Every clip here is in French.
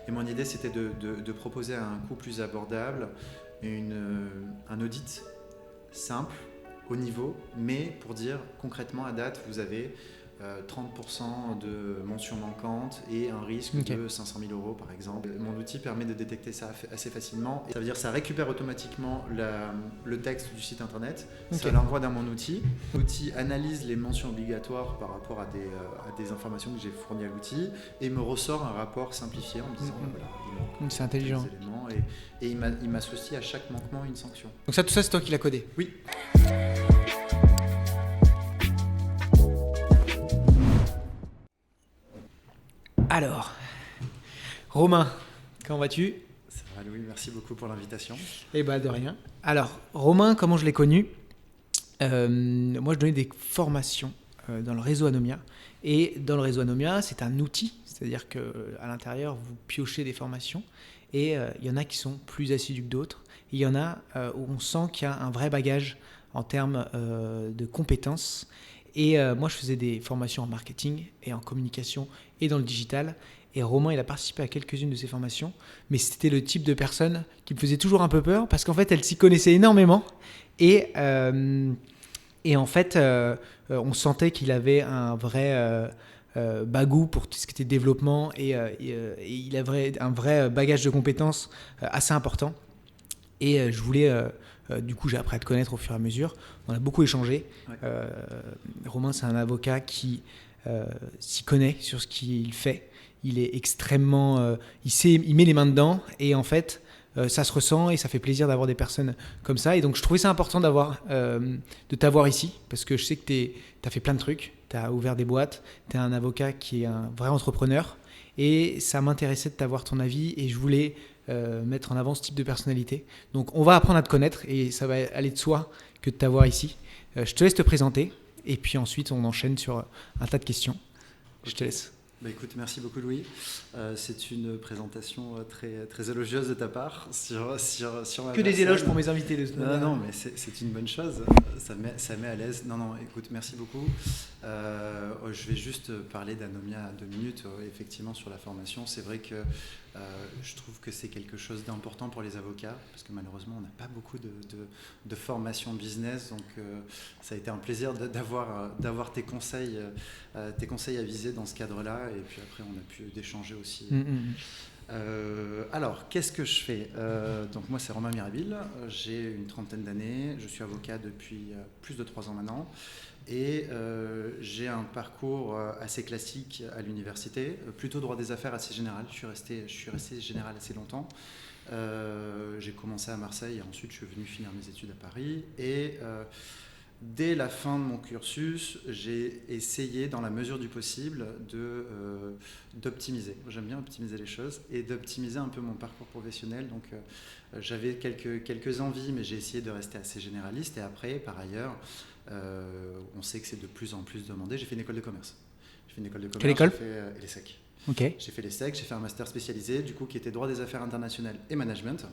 Et mon idée, c'était de proposer à un coût plus abordable un audit simple, haut niveau, mais pour dire concrètement à date, vous avez 30% de mentions manquantes et un risque de 500 000 euros par exemple. Mon outil permet de détecter ça assez facilement. Et ça veut dire que ça récupère automatiquement le texte du site internet, ça l'envoie dans mon outil. L'outil analyse les mentions obligatoires par rapport à des informations que j'ai fournies à l'outil et me ressort un rapport simplifié en me disant voilà, il manque c'est intelligent. des éléments et il m'associe à chaque manquement une sanction. Donc ça, tout ça, c'est toi qui l'as codé? Oui. Alors, Romain, comment vas-tu? Ça va Louis, merci beaucoup pour l'invitation. Eh bien, de rien. Alors, Romain, comment je l'ai connu? Moi, je donnais des formations dans le réseau Anomia. Et dans le réseau Anomia, c'est un outil, c'est-à-dire qu'à l'intérieur, vous piochez des formations. Et il y en a qui sont plus assidus que d'autres. Il y en a où on sent qu'il y a un vrai bagage en termes de compétences. Et moi, je faisais des formations en marketing et en communication et dans le digital. Et Romain, il a participé à quelques-unes de ces formations. Mais c'était le type de personne qui me faisait toujours un peu peur parce qu'en fait, elle s'y connaissait énormément. Et en fait, on sentait qu'il avait un vrai bagou pour tout ce qui était développement et il avait un vrai bagage de compétences assez important. Et je voulais... du coup, j'ai appris à te connaître au fur et à mesure. On a beaucoup échangé. Ouais. Romain, c'est un avocat qui s'y connaît sur ce qu'il fait. Il est extrêmement... il met les mains dedans. Et en fait, ça se ressent et ça fait plaisir d'avoir des personnes comme ça. Et donc, je trouvais ça important de t'avoir ici. Parce que je sais que tu as fait plein de trucs. Tu as ouvert des boîtes. Tu es un avocat qui est un vrai entrepreneur. Et ça m'intéressait de t'avoir ton avis. Et je voulais... mettre en avant ce type de personnalité. Donc on va apprendre à te connaître et ça va aller de soi que de t'avoir ici. Je te laisse te présenter et puis ensuite on enchaîne sur un tas de questions. Je te laisse. Bah écoute, merci beaucoup Louis. C'est une présentation très, très élogieuse de ta part sur ma Que des personne. éloges pour mes invités. Non, mais c'est une bonne chose. Ça met à l'aise. Non, écoute, merci beaucoup. Je vais juste parler d'Anomia 2 minutes. Effectivement, sur la formation, c'est vrai que je trouve que c'est quelque chose d'important pour les avocats parce que malheureusement, on n'a pas beaucoup de formation business. Donc, ça a été un plaisir d'avoir tes conseils à viser dans ce cadre-là. Et puis après, on a pu d'échanger aussi. Alors, qu'est-ce que je fais? Donc moi, c'est Romain Mirabile, j'ai une trentaine d'années, je suis avocat depuis plus de 3 ans maintenant et j'ai un parcours assez classique à l'université, plutôt droit des affaires assez général, je suis resté général assez longtemps. J'ai commencé à Marseille et ensuite je suis venu finir mes études à Paris et dès la fin de mon cursus, j'ai essayé, dans la mesure du possible, d'optimiser. J'aime bien optimiser les choses et d'optimiser un peu mon parcours professionnel. Donc, j'avais quelques envies, mais j'ai essayé de rester assez généraliste. Et après, par ailleurs, on sait que c'est de plus en plus demandé. J'ai fait une école de commerce. Quelle école? J'ai fait l'ESSEC. Okay. J'ai fait l'ESSEC, j'ai fait un master spécialisé, du coup, qui était droit des affaires internationales et management.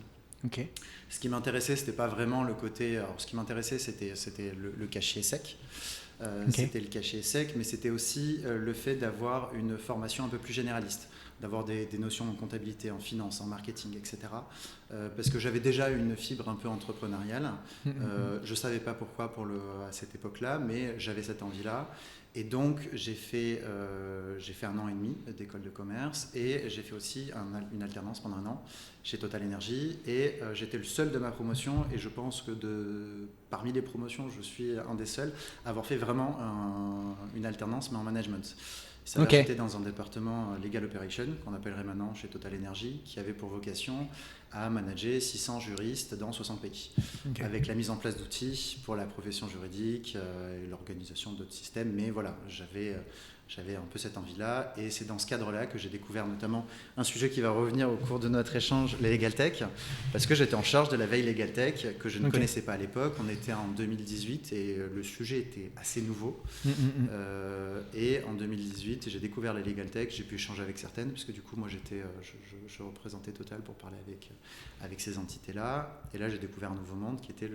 Okay. Ce qui m'intéressait, c'était pas vraiment le côté. Alors, ce qui m'intéressait, c'était le cachet sec. C'était le cachet sec, mais c'était aussi le fait d'avoir une formation un peu plus généraliste, d'avoir des notions en comptabilité, en finance, en marketing, etc. Parce que j'avais déjà une fibre un peu entrepreneuriale. Je savais pas pourquoi à cette époque-là, mais j'avais cette envie-là. Et donc, j'ai fait 1 an et demi d'école de commerce et j'ai fait aussi une alternance pendant 1 an chez Total Energy. Et j'étais le seul de ma promotion et je pense que parmi les promotions, je suis un des seuls à avoir fait vraiment une alternance, mais en management. J'étais dans un département Legal Operation, qu'on appellerait maintenant chez Total Energy, qui avait pour vocation à manager 600 juristes dans 60 pays, avec la mise en place d'outils pour la profession juridique et l'organisation d'autres systèmes. Mais voilà, j'avais un peu cette envie-là, et c'est dans ce cadre-là que j'ai découvert notamment un sujet qui va revenir au cours de notre échange, les Legal Tech, parce que j'étais en charge de la veille Legal Tech, que je ne connaissais pas à l'époque. On était en 2018 et le sujet était assez nouveau. Et en 2018, j'ai découvert les Legal Tech, j'ai pu échanger avec certaines, puisque du coup, moi, je représentais Total pour parler avec ces entités-là. Et là, j'ai découvert un nouveau monde qui était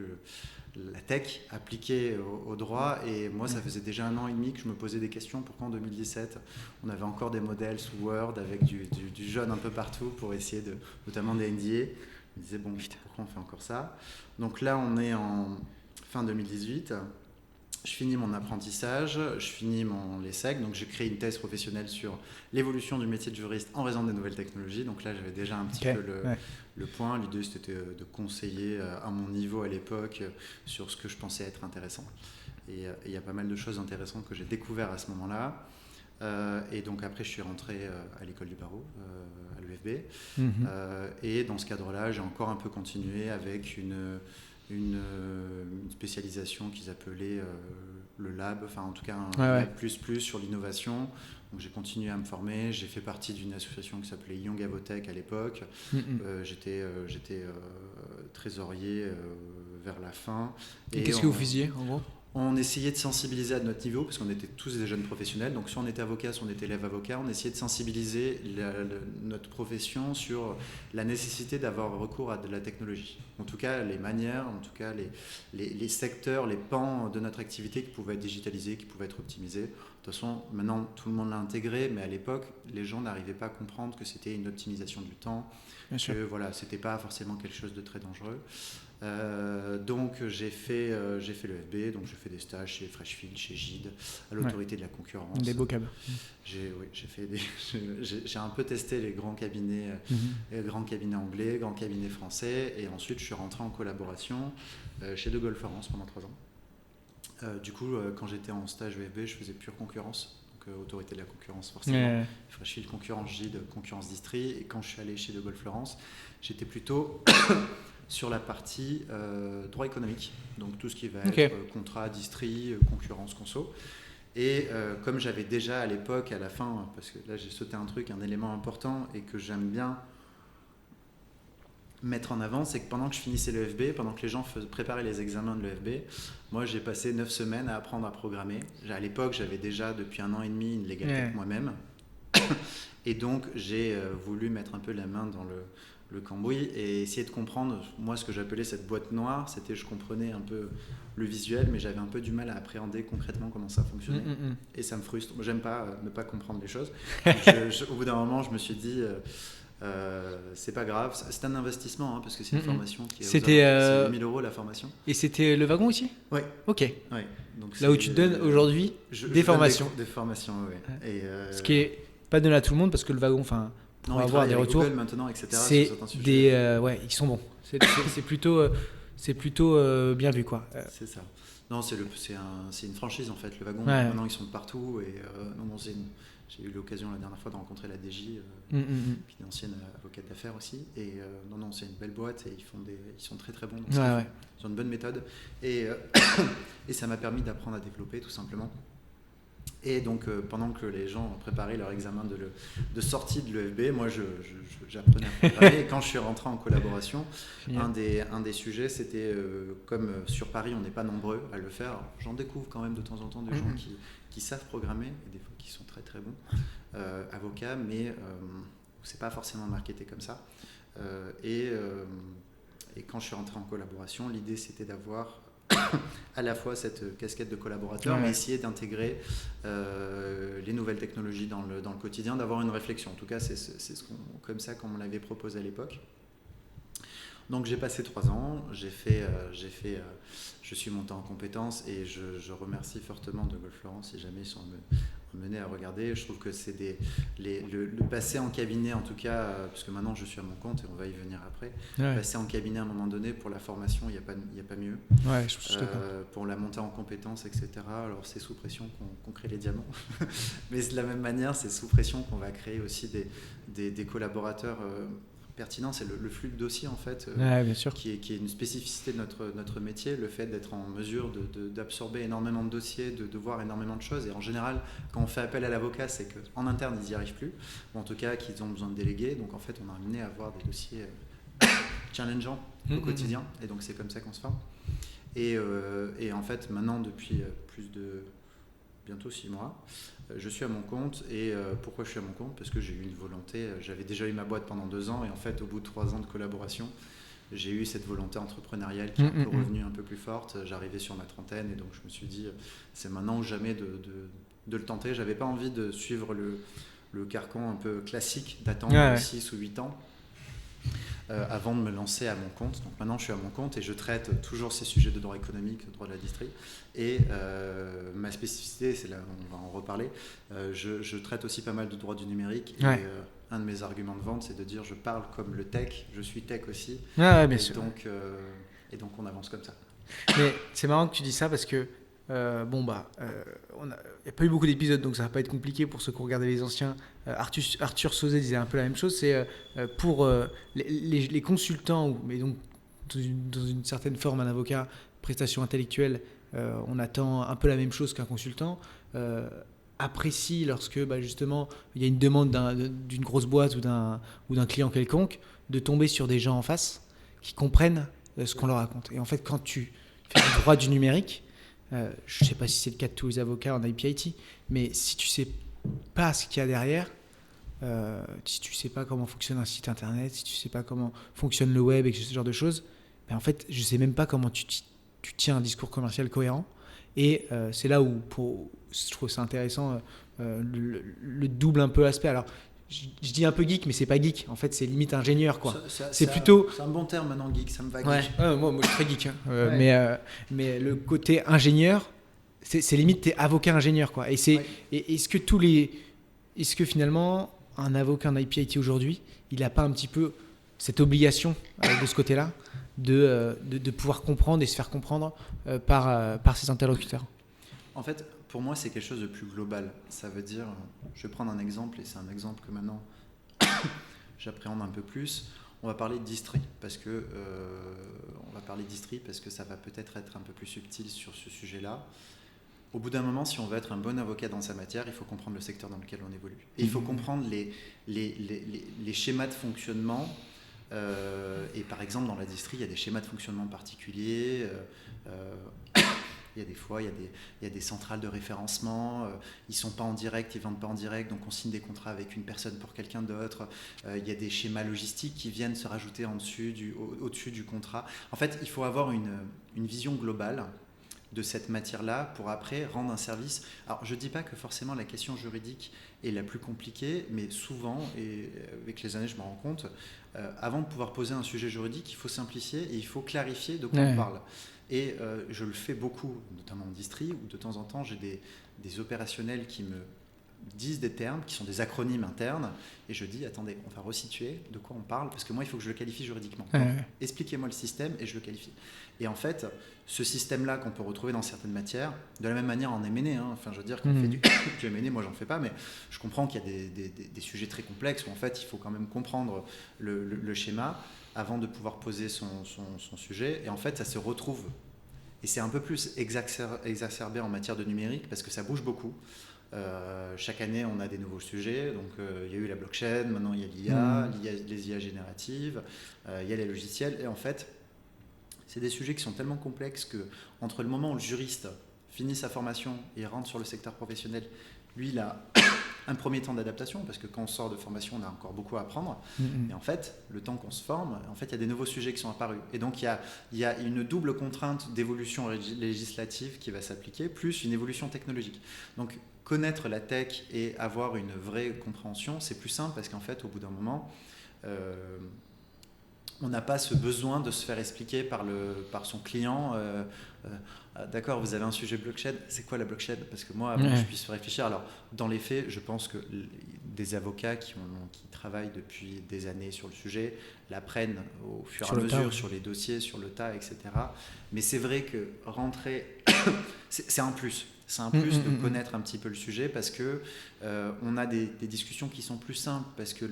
la tech appliquée au droit. Et moi, ça faisait déjà 1 an et demi que je me posais des questions. Pourquoi on 2017, on avait encore des modèles sous Word avec du jaune un peu partout pour essayer notamment des NDA. Je me disais, bon, pourquoi on fait encore ça? Donc là, on est en fin 2018. Je finis mon apprentissage, je finis l'ESSEC, donc j'ai créé une thèse professionnelle sur l'évolution du métier de juriste en raison des nouvelles technologies. Donc là, j'avais déjà un petit peu le point. L'idée, c'était de conseiller à mon niveau à l'époque sur ce que je pensais être intéressant. Et il y a pas mal de choses intéressantes que j'ai découvertes à ce moment-là. Et donc après, je suis rentré à l'école du barreau, à l'UFB. Et dans ce cadre-là, j'ai encore un peu continué avec une spécialisation qu'ils appelaient le lab, enfin en tout cas un lab plus sur l'innovation. Donc j'ai continué à me former, j'ai fait partie d'une association qui s'appelait Young Avotech à l'époque. J'étais trésorier vers la fin. Et qu'est-ce que vous faisiez en gros? On essayait de sensibiliser à notre niveau, parce qu'on était tous des jeunes professionnels. Donc, si on était avocat, si on était élève avocat, on essayait de sensibiliser notre profession sur la nécessité d'avoir recours à de la technologie. En tout cas, les manières, en tout cas, les secteurs, les pans de notre activité qui pouvaient être digitalisés, qui pouvaient être optimisés. De toute façon, maintenant, tout le monde l'a intégré, mais à l'époque, les gens n'arrivaient pas à comprendre que c'était une optimisation du temps, que voilà, c'était pas forcément quelque chose de très dangereux. Donc j'ai fait l'EFB, donc j'ai fait des stages chez Freshfield, chez Gide, à l'autorité de la concurrence. Des beaux câbles. J'ai un peu testé les grands cabinets, grands cabinets anglais, grands cabinets français, et ensuite je suis rentré en collaboration chez De Gaulle Florence pendant 3 ans. Du coup, quand j'étais en stage EFB, je faisais pure concurrence. Autorité de la concurrence forcément, Freshfield concurrence, Gide concurrence Distri, et quand je suis allé chez De Gaulle Florence, j'étais plutôt sur la partie droit économique, donc tout ce qui va être contrat, distri, concurrence, conso. Et comme j'avais déjà à l'époque, à la fin, parce que là j'ai sauté un élément important et que j'aime bien mettre en avant, c'est que pendant que je finissais l'EFB, pendant que les gens préparaient les examens de l'EFB, moi j'ai passé 9 semaines à apprendre à programmer. À l'époque, j'avais déjà depuis 1 an et demi une legal tech moi-même. Et donc j'ai voulu mettre un peu la main dans le cambouis et essayer de comprendre, moi ce que j'appelais cette boîte noire, c'était je comprenais un peu le visuel, mais j'avais un peu du mal à appréhender concrètement comment ça fonctionnait. Et ça me frustre. Moi, j'aime pas ne pas comprendre les choses. Au bout d'un moment, je me suis dit... c'est pas grave, c'est un investissement parce que c'est une formation qui est c'était 8 000 € la formation. Et c'était le wagon aussi? Oui. Ok. Ouais. Donc là où tu donnes aujourd'hui des formations. Des formations, oui. Et ce qui est pas donné à tout le monde parce que le wagon, enfin, pour avoir des retours, Google maintenant, etc. C'est ils sont bons. C'est plutôt bien vu quoi. C'est ça. Non, c'est une franchise en fait. Le wagon, maintenant ils sont de partout et j'ai eu l'occasion la dernière fois de rencontrer la DJ, puis une ancienne avocate d'affaires aussi. Et non, c'est une belle boîte et ils sont très très bons. Ils ont une bonne méthode. Et ça m'a permis d'apprendre à développer tout simplement. Et donc, pendant que les gens préparaient leur examen de sortie de l'EFB, moi j'apprenais à programmer. Et quand je suis rentré en collaboration, un des sujets, c'était comme sur Paris, on n'est pas nombreux à le faire. Alors, j'en découvre quand même de temps en temps des gens qui savent programmer, et des fois qui sont très très bons, avocats, mais c'est pas forcément marketé comme ça. Et quand je suis rentré en collaboration, l'idée c'était d'avoir à la fois cette casquette de collaborateur, mais essayer d'intégrer les nouvelles technologies dans le quotidien, d'avoir une réflexion. En tout cas, c'est comme ça qu'on me l'avait proposé à l'époque. Donc j'ai passé 3 ans, je suis monté en compétences et je remercie fortement De Gaulle Florence si jamais ils sont menés à regarder. Je trouve que c'est le passer en cabinet, en tout cas, parce que maintenant je suis à mon compte et on va y venir après. Passer en cabinet à un moment donné pour la formation, il n'y a pas mieux. Pour la montée en compétences, etc. Alors c'est sous pression qu'on crée les diamants, mais de la même manière, c'est sous pression qu'on va créer aussi des collaborateurs. Pertinent, c'est le flux de dossiers en fait, bien sûr. qui est une spécificité de notre métier, le fait d'être en mesure d'absorber énormément de dossiers, de voir énormément de choses. Et en général, quand on fait appel à l'avocat, c'est qu'en interne, ils n'y arrivent plus, ou en tout cas qu'ils ont besoin de déléguer. Donc en fait, on est amené à avoir des dossiers challengeants au quotidien. Et donc c'est comme ça qu'on se forme. Et en fait, maintenant, depuis plus de bientôt 6 mois, je suis à mon compte. Et pourquoi je suis à mon compte? Parce que j'ai eu une volonté, j'avais déjà eu ma boîte pendant 2 ans et en fait au bout de 3 ans de collaboration, j'ai eu cette volonté entrepreneuriale qui est revenue un peu plus forte. J'arrivais sur ma trentaine et donc je me suis dit c'est maintenant ou jamais le tenter. J'avais pas envie de suivre le carcan un peu classique d'attendre 6 ou 8 ans avant de me lancer à mon compte. Donc maintenant je suis à mon compte et je traite toujours ces sujets de droit économique, de droit de la distrie. Et ma spécificité, c'est là on va en reparler, je traite aussi pas mal de droit du numérique. Et un de mes arguments de vente, c'est de dire je parle comme le tech, je suis tech aussi. Bien sûr. Et donc on avance comme ça. Mais c'est marrant que tu dis ça parce que il n'y a pas eu beaucoup d'épisodes, donc ça va pas être compliqué pour ceux qui ont regardé les anciens. Arthur Sauzet disait un peu la même chose. C'est pour les consultants, mais donc dans une certaine forme un avocat, prestation intellectuelle, on attend un peu la même chose qu'un consultant. Apprécie lorsque justement il y a une demande d'une grosse boîte ou d'un client quelconque, de tomber sur des gens en face qui comprennent ce qu'on leur raconte. Et en fait, quand tu fais du droit du numérique, je ne sais pas si c'est le cas de tous les avocats en IP/IT, mais si tu ne sais pas ce qu'il y a derrière, si tu ne sais pas comment fonctionne un site internet, si tu ne sais pas comment fonctionne le web et ce genre de choses, en fait, je ne sais même pas comment tu tiens un discours commercial cohérent. Et c'est là où je trouve ça intéressant, le double un peu aspect. Alors, je dis un peu geek, mais c'est pas geek. En fait, c'est limite ingénieur, quoi. C'est plutôt. C'est un bon terme maintenant, geek. Ça me va. Ouais. Geek. Moi, je suis très geek. Mais le côté ingénieur, c'est limite t'es avocat ingénieur, quoi. Et est-ce que finalement un avocat en IP/IT aujourd'hui, il n'a pas un petit peu cette obligation de ce côté-là de pouvoir comprendre et se faire comprendre par ses interlocuteurs? En fait, pour moi, c'est quelque chose de plus global. Ça veut dire, je vais prendre un exemple, et c'est un exemple que maintenant j'appréhende un peu plus. On va parler de distri, parce que ça va peut-être être un peu plus subtil sur ce sujet-là. Au bout d'un moment, si on veut être un bon avocat dans sa matière, il faut comprendre le secteur dans lequel on évolue. Et il faut comprendre les schémas de fonctionnement. Et par exemple, dans la distri, il y a des schémas de fonctionnement particuliers. Il y a des fois, il y a des centrales de référencement, ils ne sont pas en direct, ils ne vendent pas en direct, donc on signe des contrats avec une personne pour quelqu'un d'autre. Il y a des schémas logistiques qui viennent se rajouter au-dessus du contrat. En fait, il faut avoir une vision globale de cette matière-là pour après rendre un service. Alors, je ne dis pas que forcément la question juridique est la plus compliquée, mais souvent, et avec les années, je me rends compte, avant de pouvoir poser un sujet juridique, il faut simplifier et il faut clarifier de quoi on parle. Et je le fais beaucoup, notamment en distri, où de temps en temps, j'ai des opérationnels qui me disent des termes, qui sont des acronymes internes, et je dis, attendez, on va resituer de quoi on parle, parce que moi, il faut que je le qualifie juridiquement. Donc, expliquez-moi le système, et je le qualifie. Et en fait, ce système-là qu'on peut retrouver dans certaines matières, de la même manière en M&A, enfin, je veux dire, quand on fait du M&A, moi, j'en fais pas, mais je comprends qu'il y a des sujets très complexes, où en fait, il faut quand même comprendre le schéma, avant de pouvoir poser son sujet. Et en fait, ça se retrouve. Et c'est un peu plus exacerbé en matière de numérique parce que ça bouge beaucoup. Chaque année, on a des nouveaux sujets. Donc, il y a eu la blockchain, maintenant il y a l'IA, les IA génératives, il y a les logiciels. Et en fait, c'est des sujets qui sont tellement complexes qu'entre le moment où le juriste finit sa formation et rentre sur le secteur professionnel, lui, il a un premier temps d'adaptation, parce que quand on sort de formation, on a encore beaucoup à apprendre. Et en fait, le temps qu'on se forme, en fait, il y a des nouveaux sujets qui sont apparus. Et donc, il y a une double contrainte d'évolution législative qui va s'appliquer, plus une évolution technologique. Donc, connaître la tech et avoir une vraie compréhension, c'est plus simple, parce qu'en fait, au bout d'un moment, on n'a pas ce besoin de se faire expliquer par son client. D'accord, vous avez un sujet blockchain, c'est quoi la blockchain? Parce que moi, avant que je puisse réfléchir, alors dans les faits, je pense que des avocats qui travaillent depuis des années sur le sujet l'apprennent au fur et à mesure sur les dossiers, sur le tas, etc. Mais c'est vrai que rentrer, c'est un plus. C'est un plus de connaître un petit peu le sujet parce que on a des discussions qui sont plus simples parce que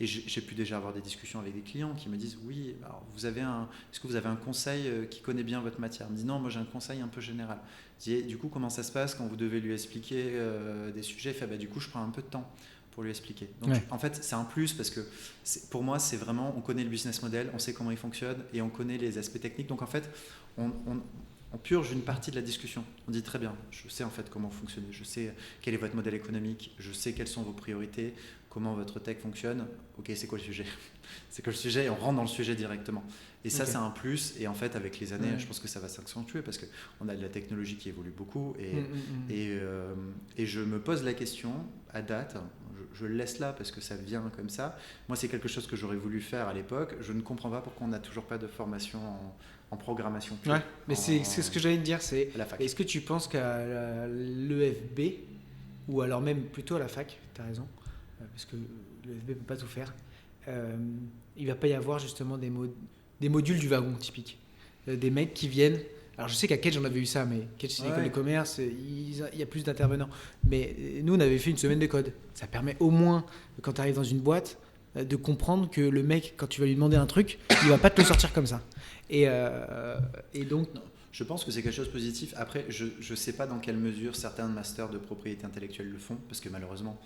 et j'ai pu déjà avoir des discussions avec des clients qui me disent oui, alors est-ce que vous avez un conseil qui connaît bien votre matière? Ils me disent non, moi j'ai un conseil un peu général. Je dis, du coup, comment ça se passe quand vous devez lui expliquer des sujets? Du coup, je prends un peu de temps pour lui expliquer. Donc en fait, c'est un plus parce que pour moi, c'est vraiment, on connaît le business model, on sait comment il fonctionne et on connaît les aspects techniques. Donc en fait, on purge une partie de la discussion. On dit très bien, je sais en fait comment fonctionner, je sais quel est votre modèle économique, je sais quelles sont vos priorités, comment votre tech fonctionne. Ok, c'est quoi le sujet? C'est quoi le sujet? Et on rentre dans le sujet directement. Et ça, c'est un plus. Et en fait, avec les années, je pense que ça va s'accentuer parce qu'on a de la technologie qui évolue beaucoup. Et je me pose la question, à date, je le laisse là parce que ça vient comme ça. Moi, c'est quelque chose que j'aurais voulu faire à l'époque. Je ne comprends pas pourquoi on n'a toujours pas de formation en programmation. Ouais, mais c'est ce que j'allais te dire. Est-ce que tu penses qu'à l'EFB, ou alors même plutôt à la fac, tu as raison, parce que l'EFB ne peut pas tout faire, il ne va pas y avoir justement des modules du wagon typique. Des mecs qui viennent. Alors je sais qu'à Kedge on avait eu ça, mais Kedge c'est une école de commerce, il y a plus d'intervenants. Mais nous on avait fait une semaine de code. Ça permet au moins, quand tu arrives dans une boîte, de comprendre que le mec, quand tu vas lui demander un truc, il va pas te le sortir comme ça. Et donc... Non, je pense que c'est quelque chose de positif. Après, je ne sais pas dans quelle mesure certains masters de propriété intellectuelle le font, parce que malheureusement,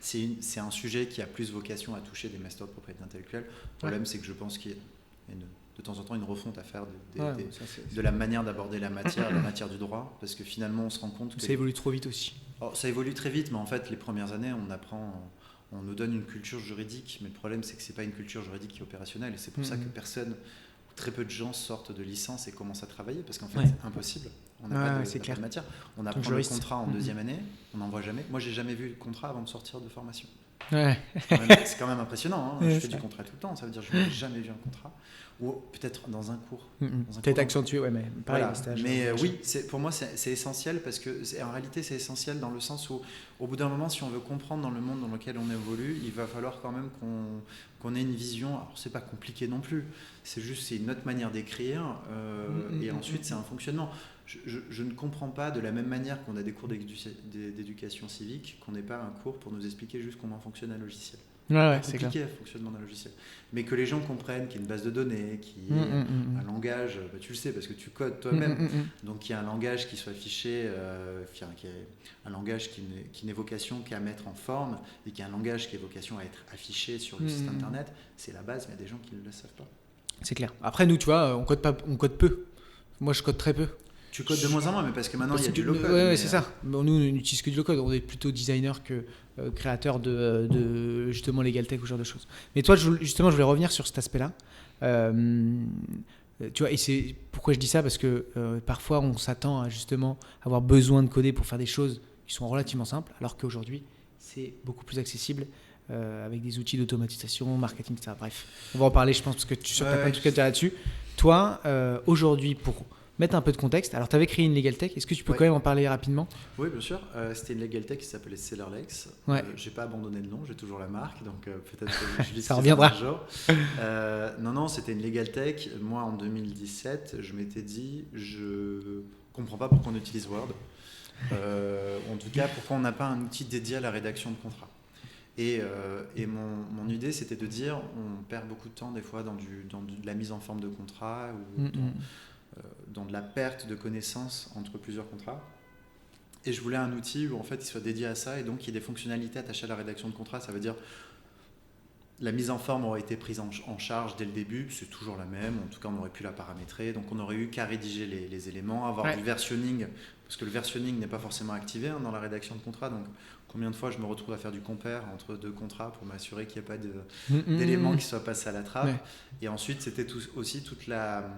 c'est un sujet qui a plus vocation à toucher des masters de propriété intellectuelle. Le problème, c'est que je pense qu'il y a de temps en temps une refonte à faire de la manière d'aborder la matière du droit, parce que finalement, on se rend compte que... Ça évolue trop vite aussi. Ça évolue très vite, mais en fait, les premières années, on nous donne une culture juridique, mais le problème, c'est que ce n'est pas une culture juridique qui est opérationnelle, et c'est pour ça que très peu de gens sortent de licence et commencent à travailler, parce qu'en fait, c'est impossible. On n'a pas de matière. On apprend le contrat en deuxième année, on n'en voit jamais. Moi, j'ai jamais vu de contrat avant de sortir de formation. Ouais. C'est quand même impressionnant. Je fais du contrat tout le temps, ça veut dire que je n'ai jamais vu un contrat. Ou peut-être dans un cours. Peut-être accentué, mais pareil, voilà. stage. Mais oui, pour moi, c'est essentiel, parce que en réalité, c'est essentiel dans le sens où, au bout d'un moment, si on veut comprendre dans le monde dans lequel on évolue, il va falloir quand même qu'on ait une vision. Alors, c'est pas compliqué non plus, c'est une autre manière d'écrire, et ensuite, c'est un fonctionnement. Je ne comprends pas, de la même manière qu'on a des cours d'éducation civique, qu'on n'ait pas un cours pour nous expliquer juste comment fonctionne un logiciel. C'est compliqué le fonctionnement d'un logiciel, mais que les gens comprennent qu'il y a une base de données, qu'il y ait un langage, tu le sais parce que tu codes toi-même, donc qu'il y a un langage qui soit affiché, qui est un langage qui n'ait vocation qu'à mettre en forme, et qu'il y a un langage qui ait vocation à être affiché sur le site internet. C'est la base, mais il y a des gens qui ne le savent pas. C'est clair. Après, nous, tu vois, on code peu. Moi, je code très peu. Tu codes de moins en moins, mais parce que maintenant il y a du low-code. Ouais, c'est ça. Bon, nous, on n'utilise que du low-code. On est plutôt designer que créateur de justement legal tech ou ce genre de choses. Mais toi, justement, je voulais revenir sur cet aspect-là. Tu vois, et c'est pourquoi je dis ça, parce que parfois, on s'attend à justement avoir besoin de coder pour faire des choses qui sont relativement simples, alors qu'aujourd'hui, c'est beaucoup plus accessible avec des outils d'automatisation, marketing, etc. Bref, on va en parler, je pense, parce que tu as plein de trucs à dire là-dessus. Toi, aujourd'hui, pour mettre un peu de contexte. Alors, tu avais créé une Legal Tech. Est-ce que tu peux quand même en parler rapidement? Oui, bien sûr. C'était une Legal Tech qui s'appelait Sellerlex. Je n'ai pas abandonné le nom, j'ai toujours la marque. Donc, peut-être que je ça reviendra. Un jour. Non, c'était une Legal Tech. Moi, en 2017, je m'étais dit, je ne comprends pas pourquoi on utilise Word. En tout cas, pourquoi on n'a pas un outil dédié à la rédaction de contrats. Et mon idée, c'était de dire, on perd beaucoup de temps des fois dans de la mise en forme de contrat ou dans de la perte de connaissances entre plusieurs contrats. Et je voulais un outil où en fait il soit dédié à ça, et donc il y ait des fonctionnalités attachées à la rédaction de contrat. Ça veut dire la mise en forme aurait été prise en charge dès le début, c'est toujours la même, en tout cas on aurait pu la paramétrer, donc on aurait eu qu'à rédiger les éléments, avoir du versionning, parce que le versionning n'est pas forcément activé dans la rédaction de contrat. Donc combien de fois je me retrouve à faire du compare entre deux contrats pour m'assurer qu'il n'y a pas d'éléments qui soient passés à la trappe. Et ensuite c'était aussi toute la...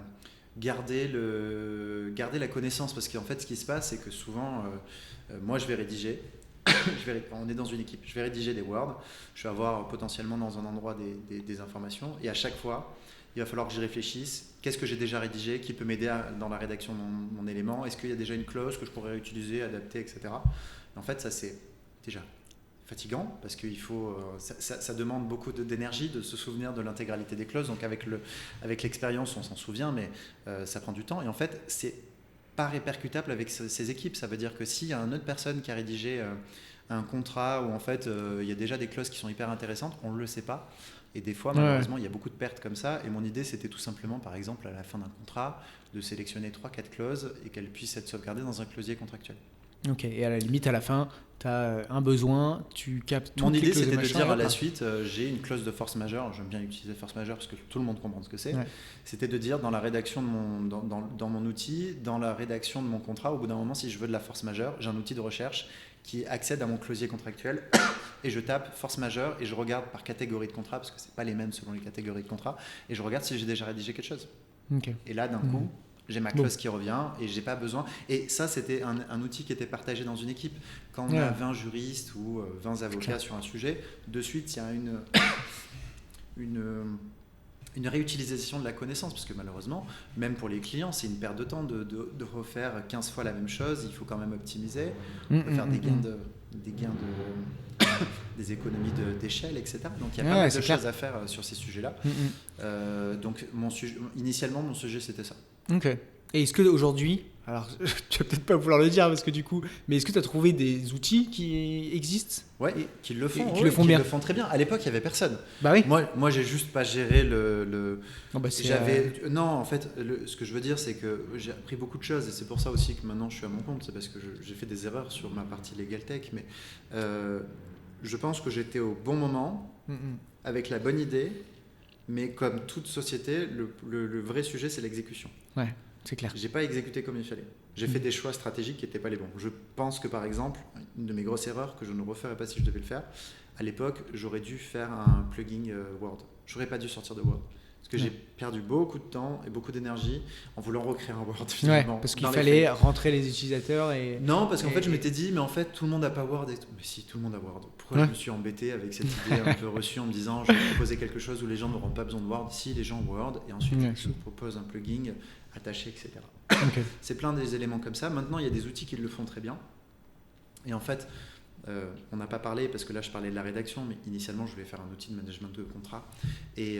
Garder la connaissance, parce qu'en fait ce qui se passe, c'est que souvent moi je vais rédiger, on est dans une équipe, je vais rédiger des Word, je vais avoir potentiellement dans un endroit des informations, et à chaque fois il va falloir que j'y réfléchisse. Qu'est-ce que j'ai déjà rédigé qui peut m'aider dans la rédaction de mon élément? Est-ce qu'il y a déjà une clause que je pourrais utiliser, adapter, etc. Et en fait ça c'est déjà fatigant, parce que ça demande beaucoup d'énergie de se souvenir de l'intégralité des clauses. Donc avec l'expérience on s'en souvient, mais ça prend du temps, et en fait c'est pas répercutable avec ces équipes. Ça veut dire que s'il y a une autre personne qui a rédigé un contrat où en fait il y a déjà des clauses qui sont hyper intéressantes, on ne le sait pas, et des fois malheureusement il y a beaucoup de pertes comme ça. Et mon idée c'était tout simplement, par exemple à la fin d'un contrat, de sélectionner 3-4 clauses et qu'elles puissent être sauvegardées dans un clausier contractuel. Ok, et à la limite, à la fin, tu as un besoin, tu captes tout. Mon idée, c'était de dire à la suite, j'ai une clause de force majeure, j'aime bien utiliser force majeure parce que tout le monde comprend ce que c'est. C'était de dire dans la rédaction dans mon outil, dans la rédaction de mon contrat, au bout d'un moment, si je veux de la force majeure, j'ai un outil de recherche qui accède à mon closier contractuel et je tape force majeure et je regarde par catégorie de contrat, parce que c'est pas les mêmes selon les catégories de contrat, et je regarde si j'ai déjà rédigé quelque chose. Okay. Et là, d'un coup, j'ai ma clause qui revient et j'ai pas besoin. Et ça, c'était un outil qui était partagé dans une équipe. Quand on a 20 juristes ou 20 avocats sur un sujet, de suite, il y a une réutilisation de la connaissance, parce que malheureusement, même pour les clients, c'est une perte de temps de refaire 15 fois la même chose. Il faut quand même optimiser. On peut faire des économies d'échelle, etc. Donc il y a pas mal de choses à faire sur ces sujets-là. Donc initialement, mon sujet, c'était ça. Ok. Et est-ce qu'aujourd'hui, alors tu vas peut-être pas vouloir le dire parce que du coup, mais est-ce que tu as trouvé des outils qui existent? Ouais, qui le font, qui le font bien. Le font très bien. À l'époque, il n'y avait personne. Bah oui. Moi, j'ai juste pas géré Non, en fait, ce que je veux dire, c'est que j'ai appris beaucoup de choses et c'est pour ça aussi que maintenant je suis à mon compte. C'est parce que j'ai fait des erreurs sur ma partie Legal Tech, mais je pense que j'étais au bon moment, avec la bonne idée, mais comme toute société, le vrai sujet, c'est l'exécution. Ouais. C'est clair. J'ai pas exécuté comme il fallait. J'ai fait des choix stratégiques qui n'étaient pas les bons. Je pense que par exemple, une de mes grosses erreurs que je ne referais pas si je devais le faire, à l'époque, j'aurais dû faire un plugin Word. J'aurais pas dû sortir de Word. Parce que j'ai perdu beaucoup de temps et beaucoup d'énergie en voulant recréer un Word finalement. Ouais, parce qu'il fallait rentrer les utilisateurs et... Non, parce qu'en fait, je m'étais dit, mais en fait, tout le monde n'a pas Word. Mais si, tout le monde a Word. Pourquoi je me suis embêté avec cette idée un peu reçue en me disant, je vais proposer quelque chose où les gens n'auront pas besoin de Word. Si, les gens ont Word. Et ensuite, je propose un plugin attaché, etc. Okay. C'est plein des éléments comme ça. Maintenant, il y a des outils qui le font très bien. Et en fait, on n'a pas parlé, parce que là, je parlais de la rédaction, mais initialement, je voulais faire un outil de management de contrat. Et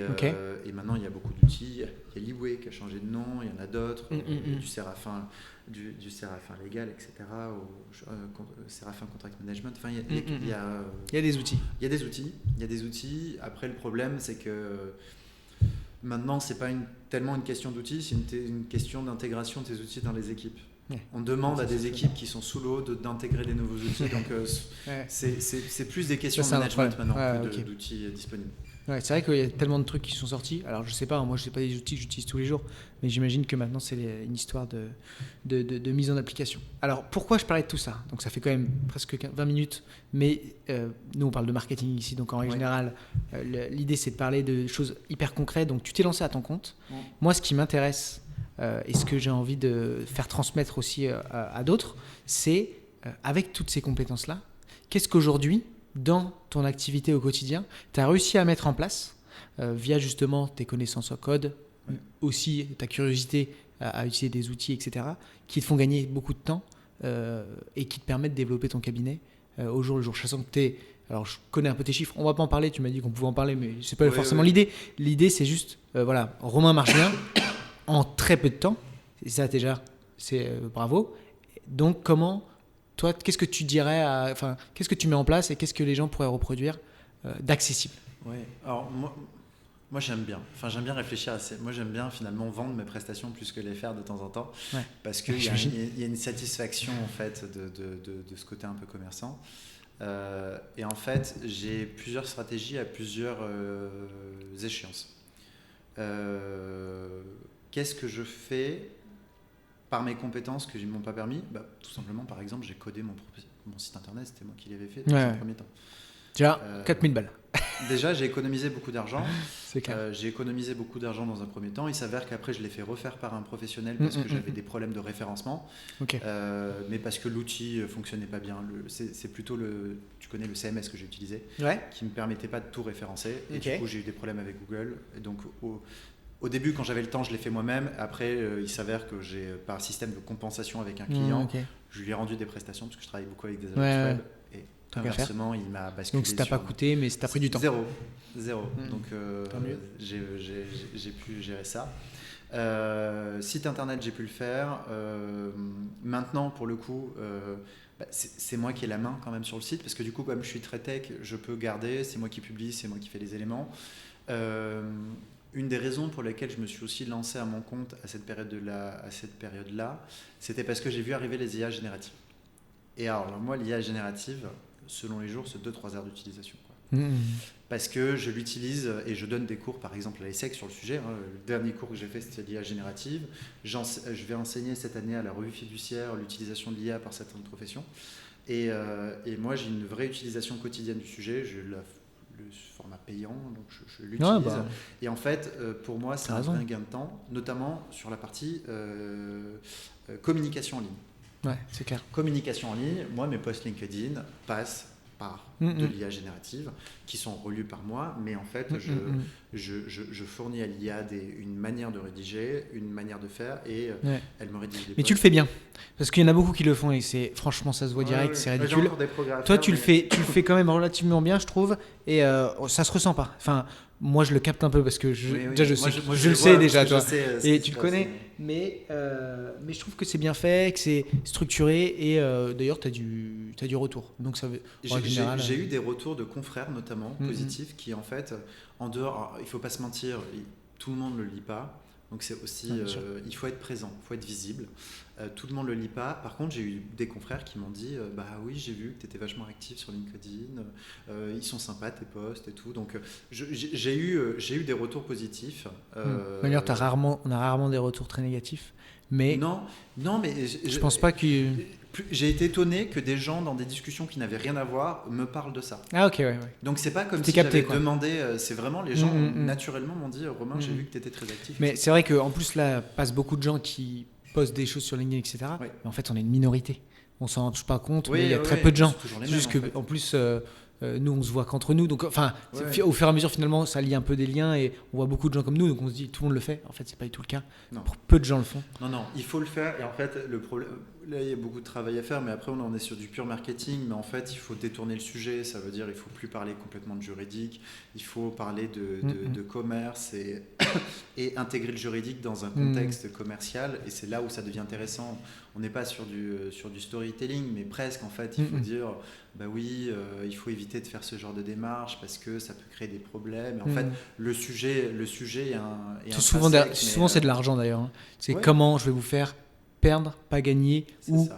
maintenant, il y a beaucoup d'outils. Il y a Liway qui a changé de nom, il y en a d'autres, du Séraphin Légal, etc., Séraphin Contract Management. Enfin, il y a des outils. Il y a des outils. Après, le problème, c'est que maintenant, ce n'est pas tellement une question d'outils, c'est une question d'intégration de ces outils dans les équipes. On demande à des équipes qui sont sous l'eau d'intégrer des nouveaux outils. Donc, c'est plus des questions de management maintenant que d'outils disponibles. Ouais, c'est vrai qu'il y a tellement de trucs qui sont sortis. Alors, je sais pas, moi, je sais pas des outils que j'utilise tous les jours, mais j'imagine que maintenant, c'est une histoire de mise en application. Alors, pourquoi je parlais de tout ça? Donc, ça fait quand même presque 20 minutes, mais nous, on parle de marketing ici, donc en règle générale, l'idée, c'est de parler de choses hyper concrètes. Donc, tu t'es lancé à ton compte. Moi, ce qui m'intéresse et ce que j'ai envie de faire transmettre aussi à d'autres, c'est, avec toutes ces compétences-là, qu'est-ce qu'aujourd'hui, dans ton activité au quotidien, tu as réussi à mettre en place via justement tes connaissances en code, aussi ta curiosité à utiliser des outils, etc., qui te font gagner beaucoup de temps et qui te permettent de développer ton cabinet au jour le jour. Je sens que alors je connais un peu tes chiffres, on va pas en parler, tu m'as dit qu'on pouvait en parler, mais c'est pas forcément l'idée. L'idée, c'est juste, voilà, Romain marche bien en très peu de temps, et ça déjà, c'est bravo. Donc comment... Toi, qu'est-ce que tu dirais, qu'est-ce que tu mets en place et qu'est-ce que les gens pourraient reproduire d'accessible? Ouais. Alors moi j'aime bien. J'aime bien réfléchir à ça. Moi j'aime bien finalement vendre mes prestations plus que les faire de temps en temps, parce qu'il y a une satisfaction en fait de ce côté un peu commerçant. Et en fait, j'ai plusieurs stratégies à plusieurs échéances. Qu'est-ce que je fais par mes compétences que je ne m'ont pas permis? Tout simplement, par exemple, j'ai codé mon site internet, c'était moi qui l'avais fait dans un premier temps. Déjà, 4000 balles. Déjà, j'ai économisé beaucoup d'argent. C'est clair. J'ai économisé beaucoup d'argent dans un premier temps. Il s'avère qu'après, je l'ai fait refaire par un professionnel parce que j'avais des problèmes de référencement. Mais parce que l'outil ne fonctionnait pas bien. C'est plutôt tu connais le CMS que j'ai utilisé, qui ne me permettait pas de tout référencer. Et du coup, j'ai eu des problèmes avec Google. Et donc, au début, quand j'avais le temps, je l'ai fait moi-même. Après, il s'avère que j'ai, par système de compensation avec un client, je lui ai rendu des prestations parce que je travaille beaucoup avec des agences web. Et inversement, il m'a basculé. Donc, ça t'a pas coûté, mais ça t'a pris du temps. Zéro. Donc, j'ai pu gérer ça. Site internet, j'ai pu le faire. Maintenant, pour le coup, c'est moi qui ai la main quand même sur le site parce que du coup, comme je suis très tech, je peux garder. C'est moi qui publie, c'est moi qui fais les éléments. Une des raisons pour lesquelles je me suis aussi lancé à mon compte à cette période-là, c'était parce que j'ai vu arriver les IA génératives. Et alors moi, l'IA générative, selon les jours, c'est 2-3 heures d'utilisation. Parce que je l'utilise et je donne des cours, par exemple à l'ESSEC sur le sujet. Le dernier cours que j'ai fait, c'était l'IA générative. Je vais enseigner cette année à la revue fiduciaire l'utilisation de l'IA par certaines professions. Et moi, j'ai une vraie utilisation quotidienne du sujet. J'ai le format payant, donc je l'utilise. Et en fait, pour moi, c'est un vrai gain de temps, notamment sur la partie communication en ligne. Ouais, c'est clair. Communication en ligne, moi, mes posts LinkedIn passent par de l'IA générative qui sont relus par moi, mais en fait, je fournis à l'IA une manière de rédiger, une manière de faire, et elle me rédige des posts. Mais tu le fais bien, parce qu'il y en a beaucoup qui le font, et franchement, ça se voit direct, c'est ridicule. Toi, tu le fais quand même relativement bien, je trouve, et ça se ressent pas. Enfin, moi, je le capte un peu parce que je le sais déjà, toi, et tu le connais. Mais je trouve que c'est bien fait, que c'est structuré, et d'ailleurs, tu as du retour. Donc ça veut, j'ai eu des retours de confrères, notamment positifs, qui en fait, en dehors, alors, il ne faut pas se mentir, tout le monde ne le lit pas. Donc c'est aussi, il faut être présent, il faut être visible. Tout le monde ne le lit pas. Par contre, j'ai eu des confrères qui m'ont dit bah oui, j'ai vu que tu étais vachement actif sur LinkedIn, ils sont sympas tes posts et tout. Donc j'ai eu des retours positifs. D'ailleurs, on a rarement des retours très négatifs. Mais non, mais je pense pas que. J'ai été étonné que des gens dans des discussions qui n'avaient rien à voir me parlent de ça. Ah ok, ouais. Donc c'est pas comme si j'avais demandé, c'est vraiment les gens naturellement m'ont dit Romain, j'ai vu que tu étais très actif. Mais c'est vrai qu'en plus là, passe beaucoup de gens qui postent des choses sur LinkedIn, etc. Oui. Mais en fait, on est une minorité. On s'en rend pas compte, mais il y a très peu de gens. Juste qu'en plus, nous, on se voit qu'entre nous. Donc, enfin, au fur et à mesure, finalement, ça lie un peu des liens et on voit beaucoup de gens comme nous. Donc, on se dit, tout le monde le fait. En fait, c'est pas du tout le cas. Peu de gens le font. Non, il faut le faire. Et en fait, le problème, là, il y a beaucoup de travail à faire. Mais après, on en est sur du pur marketing. Mais en fait, il faut détourner le sujet. Ça veut dire, il faut plus parler complètement de juridique. Il faut parler de commerce et intégrer le juridique dans un contexte commercial. Et c'est là où ça devient intéressant. On n'est pas sur du storytelling, mais presque. En fait, il faut dire, bah oui, il faut éviter de faire ce genre de démarche parce que ça peut créer des problèmes. Et en fait, le sujet est souvent c'est de l'argent d'ailleurs. Hein. C'est comment je vais vous faire perdre, pas gagner, ou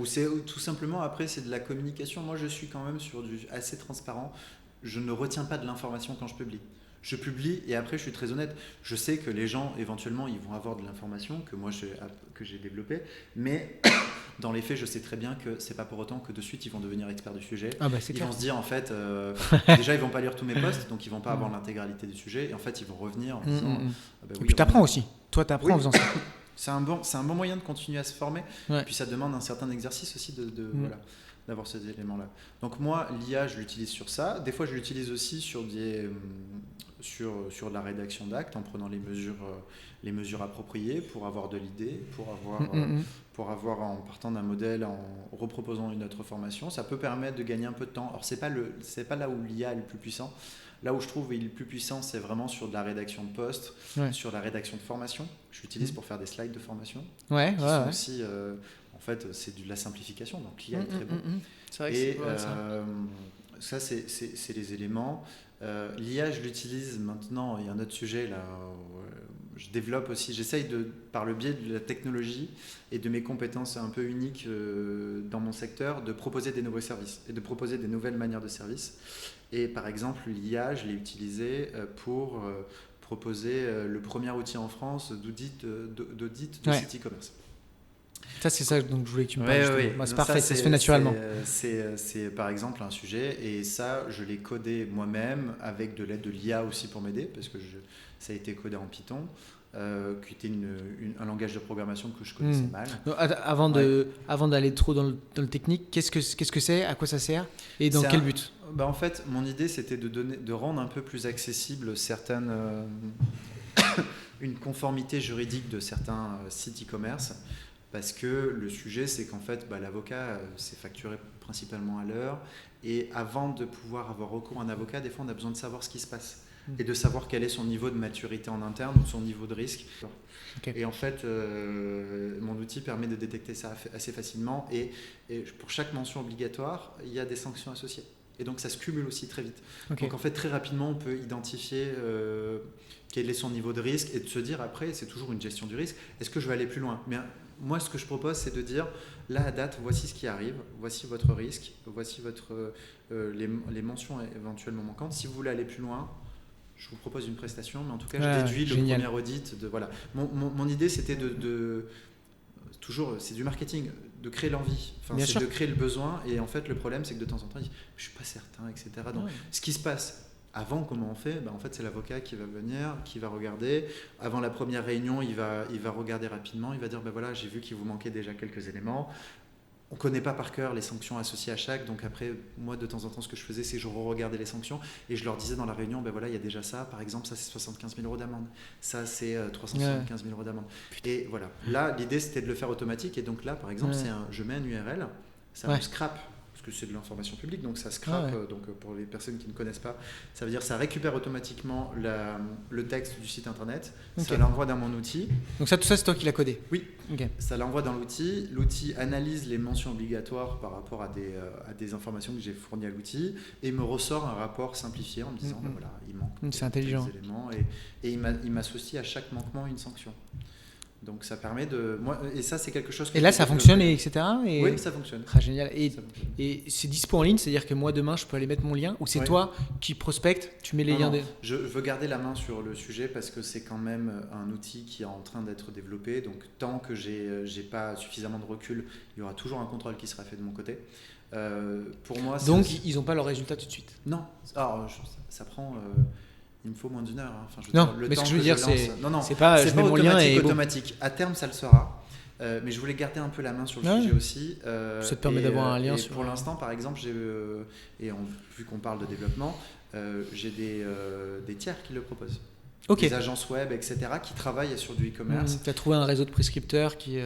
c'est tout simplement après c'est de la communication. Moi, je suis quand même sur du assez transparent. Je ne retiens pas de l'information quand je publie. Je publie et après je suis très honnête. Je sais que les gens éventuellement ils vont avoir de l'information que moi que j'ai développée, mais dans les faits je sais très bien que c'est pas pour autant que de suite ils vont devenir experts du sujet. Ils vont se dire en fait déjà ils vont pas lire tous mes posts, donc ils vont pas avoir l'intégralité du sujet et en fait ils vont revenir en disant et puis t'apprends aussi. Toi t'apprends en faisant ça. C'est un bon moyen de continuer à se former. Ouais. Puis ça demande un certain exercice aussi d'avoir ces éléments-là. Donc moi, l'IA, je l'utilise sur ça. Des fois, je l'utilise aussi sur la rédaction d'actes, en prenant les mesures appropriées pour avoir de l'idée, pour avoir en partant d'un modèle, en reproposant une autre formation. Ça peut permettre de gagner un peu de temps. Alors, c'est pas là où l'IA est le plus puissant. Là où je trouve il est le plus puissant, c'est vraiment sur de la rédaction de posts, sur la rédaction de formation. Je l'utilise pour faire des slides de formation. Aussi, en fait, c'est de la simplification. Donc l'IA est très bon. C'est vrai et ça, c'est les éléments. L'IA, je l'utilise maintenant. Il y a un autre sujet là. Je développe aussi. J'essaye par le biais de la technologie et de mes compétences un peu uniques dans mon secteur, de proposer des nouveaux services et de proposer des nouvelles manières de service. Et par exemple, l'IA, je l'ai utilisé pour proposer le premier outil en France d'audit de site e-commerce. Ça, c'est ça dont je voulais que tu me parles. Moi, c'est parfait, ça se fait naturellement. C'est par exemple un sujet, et ça, je l'ai codé moi-même avec de l'aide de l'IA aussi pour m'aider, parce que ça a été codé en Python. Qui était un langage de programmation que je connaissais mal. Donc, avant d'aller trop dans le technique, qu'est-ce que c'est, à quoi ça sert et dans quel but? En fait, mon idée c'était de rendre un peu plus accessible une conformité juridique de certains sites e-commerce, parce que le sujet c'est qu'en fait l'avocat c'est facturé principalement à l'heure, et avant de pouvoir avoir recours à un avocat, des fois on a besoin de savoir ce qui se passe. Et de savoir quel est son niveau de maturité en interne ou son niveau de risque. Okay. Et en fait, mon outil permet de détecter ça assez facilement. Et pour chaque mention obligatoire, il y a des sanctions associées. Et donc, ça se cumule aussi très vite. Okay. Donc, en fait, très rapidement, on peut identifier quel est son niveau de risque et de se dire après, c'est toujours une gestion du risque, est-ce que je vais aller plus loin? Mais moi, ce que je propose, c'est de dire, là, à date, voici ce qui arrive, voici votre risque, voici les mentions éventuellement manquantes. Si vous voulez aller plus loin, je vous propose une prestation, mais en tout cas, je déduis le premier audit. Mon idée, c'était toujours, c'est du marketing, créer l'envie, Bien c'est sûr. de créer le besoin. Et en fait, le problème, c'est que de temps en temps, il dit, je suis pas certain, etc. Donc, ce qui se passe avant, comment on fait? En fait, c'est l'avocat qui va venir, qui va regarder. Avant la première réunion, il va regarder rapidement. Il va dire, voilà, j'ai vu qu'il vous manquait déjà quelques éléments. On ne connaît pas par cœur les sanctions associées à chaque, donc après, moi, de temps en temps, ce que je faisais, c'est que je regardais les sanctions et je leur disais dans la réunion, voilà, il y a déjà ça, par exemple, ça c'est 75 000 euros d'amende, ça c'est 375 000 euros d'amende. Et voilà, là, l'idée c'était de le faire automatique, et donc là, par exemple, je mets un URL, ça me scrape, parce que c'est de l'information publique, donc ça scrape, donc pour les personnes qui ne connaissent pas, ça veut dire ça récupère automatiquement le texte du site internet, ça l'envoie dans mon outil. Donc ça, tout ça, c'est toi qui l'as codé? Oui, ça l'envoie dans l'outil, l'outil analyse les mentions obligatoires par rapport à des informations que j'ai fournies à l'outil, et me ressort un rapport simplifié en me disant, voilà, il manque c'est intelligent. des éléments, et il m'associe à chaque manquement une sanction. Donc ça permet de... et ça, c'est quelque chose que... Et là, ça fonctionne, etc. Oui, ça fonctionne. Génial. Et c'est dispo en ligne, c'est-à-dire que moi, demain, je peux aller mettre mon lien, ou c'est toi qui prospectes, tu mets les liens des... Je veux garder la main sur le sujet parce que c'est quand même un outil qui est en train d'être développé. Donc tant que j'ai pas suffisamment de recul, il y aura toujours un contrôle qui sera fait de mon côté. Pour moi, donc, ils n'ont pas leurs résultats tout de suite? Non. Alors, ça prend... il me faut moins d'une heure. Mais ce que je veux dire, c'est pas je mets mon lien et automatique. À terme, ça le sera. Mais je voulais garder un peu la main sur le sujet aussi. Ça te permet d'avoir un lien. Pour l'instant, par exemple, vu qu'on parle de développement, j'ai des tiers qui le proposent. Des agences web, etc., qui travaillent sur du e-commerce. Tu as trouvé un réseau de prescripteurs qui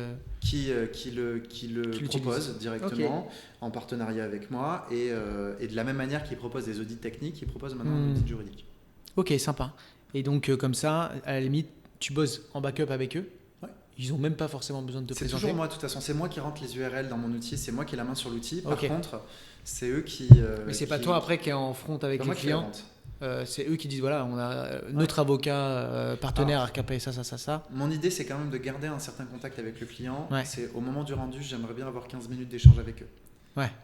le propose directement en partenariat avec moi. Et de la même manière qu'ils proposent des audits techniques, ils proposent maintenant un audit juridique. Ok, sympa. Et donc, comme ça, à la limite, tu bosses en backup avec eux. Ils n'ont même pas forcément besoin de te présenter. C'est toujours moi, de toute façon. C'est moi qui rentre les URL dans mon outil. C'est moi qui ai la main sur l'outil. Par contre, c'est eux qui... mais c'est pas toi, après, qui est en front avec les clients. C'est eux qui disent, voilà, on a notre avocat partenaire qui a payé ça. Mon idée, c'est quand même de garder un certain contact avec le client. C'est au moment du rendu, j'aimerais bien avoir 15 minutes d'échange avec eux.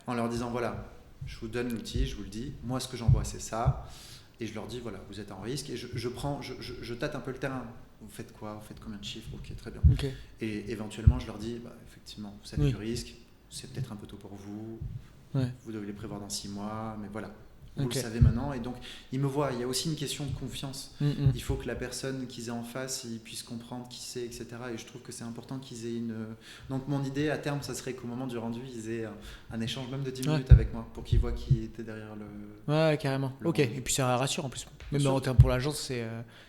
En leur disant, voilà, je vous donne l'outil, je vous le dis. Moi, ce que j'envoie, c'est ça. Et je leur dis, voilà, vous êtes en risque. Et je tâte un peu le terrain. Vous faites quoi? Vous faites combien de chiffres? Ok, très bien. Et éventuellement, je leur dis, effectivement, vous avez du risque. C'est peut-être un peu tôt pour vous. Vous devez les prévoir dans 6 mois. Mais voilà, vous le savez maintenant. Et donc, ils me voient. Il y a aussi une question de confiance. Il faut que la personne qu'ils aient en face, ils puissent comprendre qui c'est, etc. Et je trouve que c'est important qu'ils aient une... Donc, mon idée, à terme, ça serait qu'au moment du rendu, ils aient un échange même de 10 minutes avec moi pour qu'ils voient qui était derrière le... Ouais, carrément. Et puis ça rassure en plus. Même en termes pour l'agence,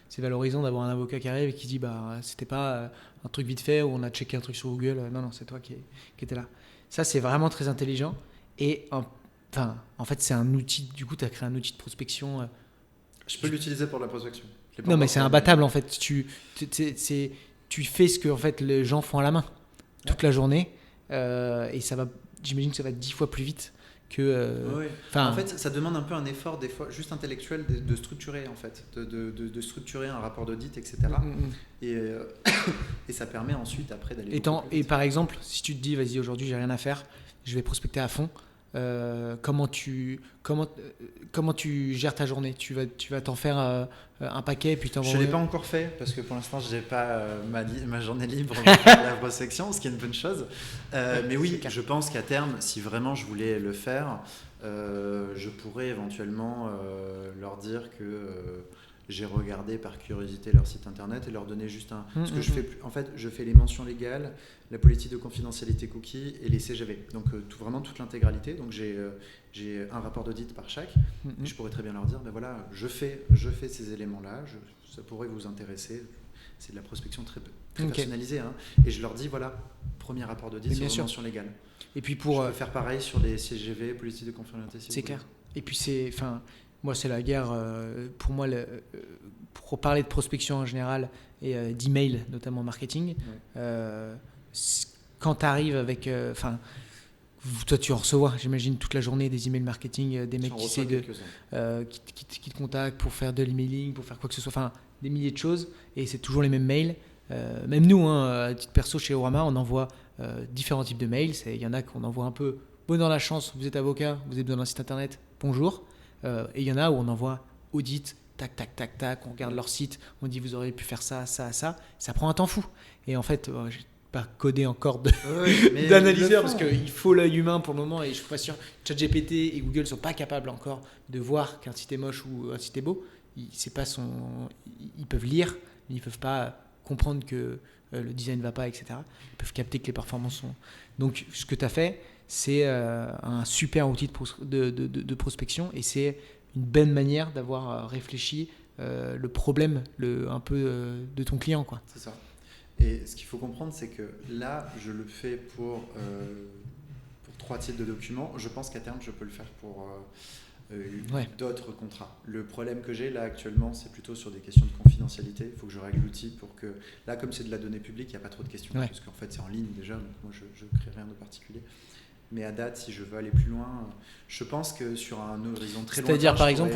c'est valorisant d'avoir un avocat qui arrive et qui dit, c'était pas un truc vite fait où on a checké un truc sur Google. Non, c'est toi qui étais là. Ça, c'est vraiment très intelligent. Et en fait, c'est un outil. Du coup, tu as créé un outil de prospection. Je peux l'utiliser pour la prospection. Non, mais c'est imbattable en fait. Tu fais ce que en fait, les gens font à la main toute la journée. Et j'imagine que ça va 10 fois plus vite que. En fait, ça demande un peu un effort, des fois, juste intellectuel, de structurer en fait, de structurer un rapport d'audit, etc. Et ça permet ensuite après d'aller. Et par exemple, si tu te dis, vas-y, aujourd'hui, j'ai rien à faire, je vais prospecter à fond. Comment tu gères ta journée? Tu vas t'en faire un paquet puis t'envoyer. Je ne l'ai pas encore fait parce que pour l'instant je n'ai pas ma journée libre pour la prospection, ce qui est une bonne chose. Mais oui, je pense qu'à terme, si vraiment je voulais le faire, je pourrais éventuellement leur dire que j'ai regardé par curiosité leur site internet et leur donner juste parce que je fais les mentions légales, la politique de confidentialité cookie et les CGV. Donc vraiment toute l'intégralité. Donc j'ai un rapport d'audit par chaque. Et je pourrais très bien leur dire, voilà, je fais ces éléments-là, ça pourrait vous intéresser. C'est de la prospection très personnalisée. Et je leur dis, voilà, premier rapport d'audit sur les mentions légales. Et puis je peux faire pareil sur les CGV, politique de confidentialité. C'est clair. Et puis moi, c'est la guerre, pour moi, pour parler de prospection en général et d'email, notamment marketing. Quand tu arrives avec... toi, tu en reçois, j'imagine, toute la journée des emails marketing, des mecs qui te contactent pour faire de l'emailing, pour faire quoi que ce soit, des milliers de choses. Et c'est toujours les mêmes mails. Même nous, à titre perso, chez Orama, on envoie différents types de mails. Il y en a qu'on envoie un peu, dans la chance, vous êtes avocat, vous avez besoin d'un site internet, bonjour. Et il y en a où on envoie audit, tac, on regarde leur site, on dit vous auriez pu faire ça, ça prend un temps fou. Et en fait, pas coder encore mais d'analyseur parce qu'il faut l'œil humain pour le moment et je suis pas sûr. ChatGPT et Google sont pas capables encore de voir qu'un site est moche ou un site est beau. Ils peuvent lire, mais ils peuvent pas comprendre que le design va pas, etc. Ils peuvent capter que les performances sont. Donc, ce que tu as fait, c'est un super outil de prospection et c'est une belle manière d'avoir réfléchi le problème un peu de ton client, quoi. C'est ça. Et ce qu'il faut comprendre, c'est que là, je le fais pour 3 types de documents. Je pense qu'à terme, je peux le faire pour d'autres contrats. Le problème que j'ai là actuellement, c'est plutôt sur des questions de confidentialité. Il faut que je règle l'outil pour que... Là, comme c'est de la donnée publique, il n'y a pas trop de questions. Parce qu'en fait, c'est en ligne déjà, donc moi, je ne crée rien de particulier. Mais à date, si je veux aller plus loin, je pense que sur un horizon très lointain... C'est-à-dire, par exemple,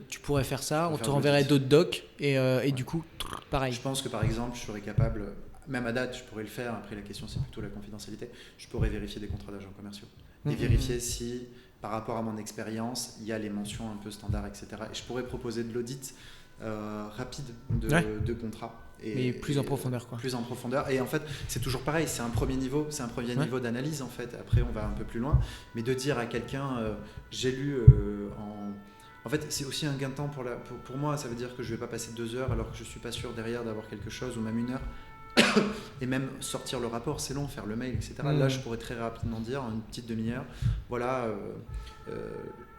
tu pourrais faire ça, on te renverrait d'autres docs et du coup, pareil. Je pense que, par exemple, je serais capable, même à date, je pourrais le faire. Après, la question, c'est plutôt la confidentialité. Je pourrais vérifier des contrats d'agents commerciaux et vérifier si, par rapport à mon expérience, il y a les mentions un peu standards, etc. Et je pourrais proposer de l'audit rapide de contrats. Mais plus en profondeur, quoi. Plus en profondeur. Et en fait, c'est toujours pareil, c'est un premier niveau, niveau d'analyse, en fait. Après, on va un peu plus loin. Mais de dire à quelqu'un, j'ai lu en fait, c'est aussi un gain de temps pour moi. Ça veut dire que je ne vais pas passer 2 heures alors que je ne suis pas sûr derrière d'avoir quelque chose, ou même 1 heure. Et même sortir le rapport, c'est long, faire le mail, etc. Là, je pourrais très rapidement dire, en une petite demi-heure, voilà,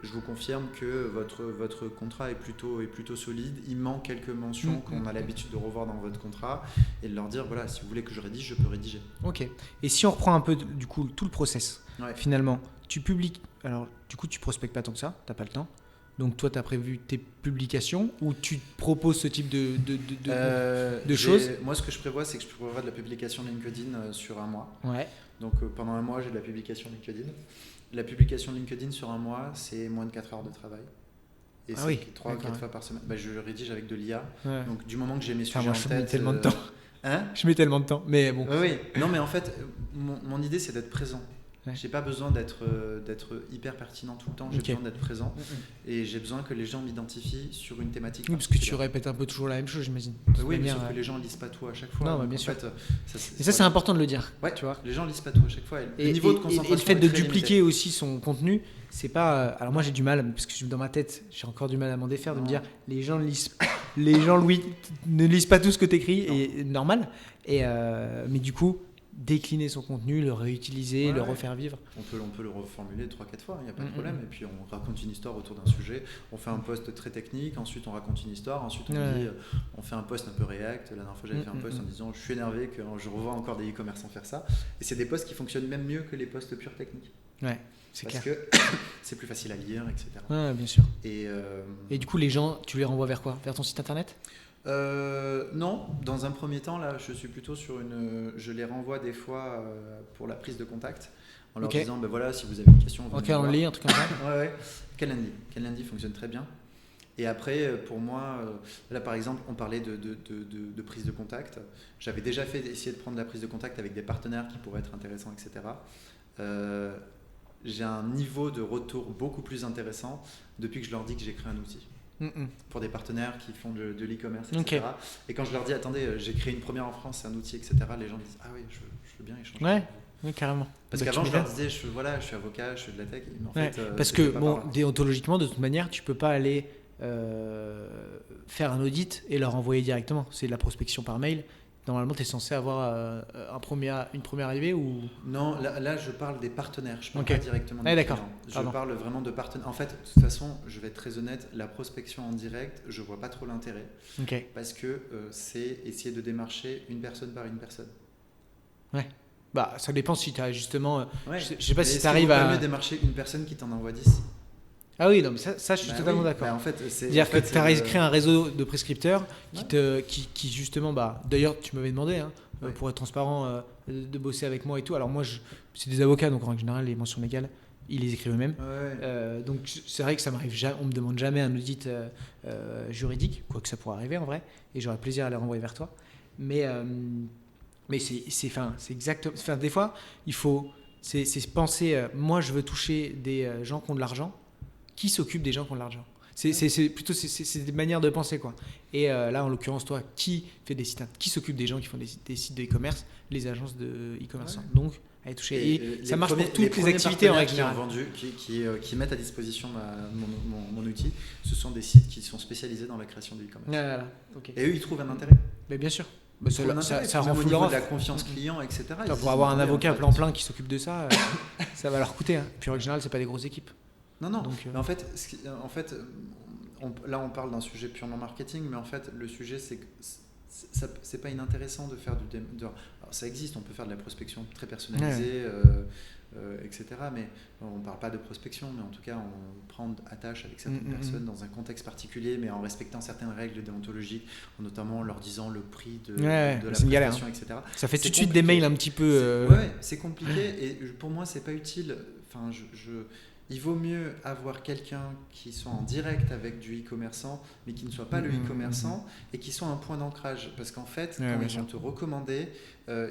je vous confirme que votre contrat est plutôt solide. Il manque quelques mentions qu'on a l'habitude de revoir dans votre contrat, et de leur dire, voilà, si vous voulez que je rédige, je peux rédiger. Ok. Et si on reprend un peu du coup tout le process, finalement, tu publies. Alors, du coup, tu prospectes pas tant que ça, t'as pas le temps. Donc toi, tu as prévu tes publications ou tu proposes ce type de choses? Moi, ce que je prévois, c'est que je prévois de la publication LinkedIn sur 1 mois. Ouais. Donc pendant 1 mois, j'ai de la publication LinkedIn. La publication LinkedIn sur 1 mois, c'est moins de 4 heures de travail. Et c'est 3 ou 4 fois par semaine. Je rédige avec de l'IA. Ouais. Donc du moment que j'ai mes sujets en tête... Je mets tellement de temps. Je mets tellement de temps. Mais bon. Oui. Non, mais en fait, mon idée, c'est d'être présent. J'ai pas besoin d'être hyper pertinent tout le temps, j'ai besoin d'être présent et j'ai besoin que les gens m'identifient sur une thématique. Oui, parce que tu répètes un peu toujours la même chose, j'imagine. Oui, mais sauf que les gens lisent pas tout à chaque fois. Non, bien sûr. Et ça, c'est important de le dire. Ouais, tu vois. Les gens lisent pas tout à chaque fois. Et le niveau de concentration. Et le fait de dupliquer aussi son contenu, c'est pas. Alors moi, j'ai du mal, parce que dans ma tête, j'ai encore du mal à m'en défaire, de me dire les gens lisent. Les gens, Louis, ne lisent pas tout ce que tu écris, et normal. Mais du coup, décliner son contenu, le réutiliser, le refaire vivre. On peut le reformuler 3-4 fois, il n'y a pas de problème. Et puis on raconte une histoire autour d'un sujet. On fait un post très technique, ensuite on raconte une histoire, ensuite on fait un post un peu React. La dernière fois j'avais fait un post en disant je suis énervé que je revois encore des e-commerçants faire ça. Et c'est des posts qui fonctionnent même mieux que les posts purs techniques. Ouais, c'est clair. Parce que c'est plus facile à lire, etc. Ouais, bien sûr. Et du coup, les gens, tu les renvoies vers quoi? Vers ton site internet? Non, dans un premier temps, là, je suis plutôt sur je les renvoie des fois pour la prise de contact en leur disant, voilà, si vous avez une question, un truc comme ça. Ouais. Calendly fonctionne très bien. Et après, pour moi, là, par exemple, on parlait de prise de contact. J'avais déjà essayé de prendre la prise de contact avec des partenaires qui pourraient être intéressants, etc. J'ai un niveau de retour beaucoup plus intéressant depuis que je leur dis que j'ai créé un outil. Pour des partenaires qui font de l'e-commerce, etc. Et quand je leur dis, attendez, j'ai créé une première en France, c'est un outil, etc., les gens me disent, ah oui, je veux bien échanger. Ouais, carrément. Parce qu'avant, je leur disais, je suis avocat, je fais de la tech. Mais en fait, parce que, déontologiquement, de toute manière, tu peux pas aller faire un audit et leur envoyer directement. C'est de la prospection par mail. Normalement, tu es censé avoir une première arrivée ou... Non, là, je parle des partenaires. Je ne parle pas directement des d'accord. clients. Je parle vraiment de partenaires. En fait, de toute façon, je vais être très honnête, la prospection en direct, je ne vois pas trop l'intérêt. Parce que c'est essayer de démarcher une personne par une personne. Ouais. Bah, ça dépend si tu as justement... je ne sais pas si tu arrives à... mieux démarcher une personne qui t'en envoie 10. Ah oui, non, mais ça je suis totalement d'accord. En fait, c'est-à-dire que tu as créé un réseau de prescripteurs qui justement, d'ailleurs tu m'avais demandé, pour être transparent, de bosser avec moi et tout. Alors moi, c'est des avocats, donc en général, les mentions légales, ils les écrivent eux-mêmes. Donc c'est vrai que ça m'arrive jamais, on me demande jamais un audit juridique, quoique ça pourrait arriver en vrai, et j'aurais plaisir à les renvoyer vers toi. Mais c'est exactement... des fois, il faut... C'est penser, moi je veux toucher des gens qui ont de l'argent. Qui s'occupe des gens qui ont de l'argent? C'est plutôt c'est des manières de penser, quoi. Et là, en l'occurrence, toi, qui s'occupe des gens qui font des sites de e-commerce? Les agences de e-commerce. Ouais. Donc, à y toucher. Et ça marche pour toutes les activités en règle générale. Qui mettent à disposition mon outil, ce sont des sites qui sont spécialisés dans la création de e-commerce. Voilà. Okay. Et eux, ils trouvent un intérêt. Mais bien sûr. Bah, ça rend fou de la confiance client, etc. Pour avoir un avocat plein qui s'occupe de ça, ça va leur coûter. Hein. Puis en règle générale, c'est pas des grosses équipes. Non. Donc, mais en fait, là, on parle d'un sujet purement marketing, mais en fait, le sujet, c'est que c'est pas inintéressant de faire alors, ça existe, on peut faire de la prospection très personnalisée, etc. Mais on ne parle pas de prospection, mais en tout cas, on prend attache avec certaines personnes dans un contexte particulier, mais en respectant certaines règles déontologiques, notamment leur disant le prix de la prestation, galère, hein. Etc. Ça fait tout de suite des mails un petit peu... c'est compliqué, et pour moi, c'est pas utile. Enfin, il vaut mieux avoir quelqu'un qui soit en direct avec du e-commerçant, mais qui ne soit pas le e-commerçant, et qui soit un point d'ancrage. Parce qu'en fait, quand ils vont te recommander,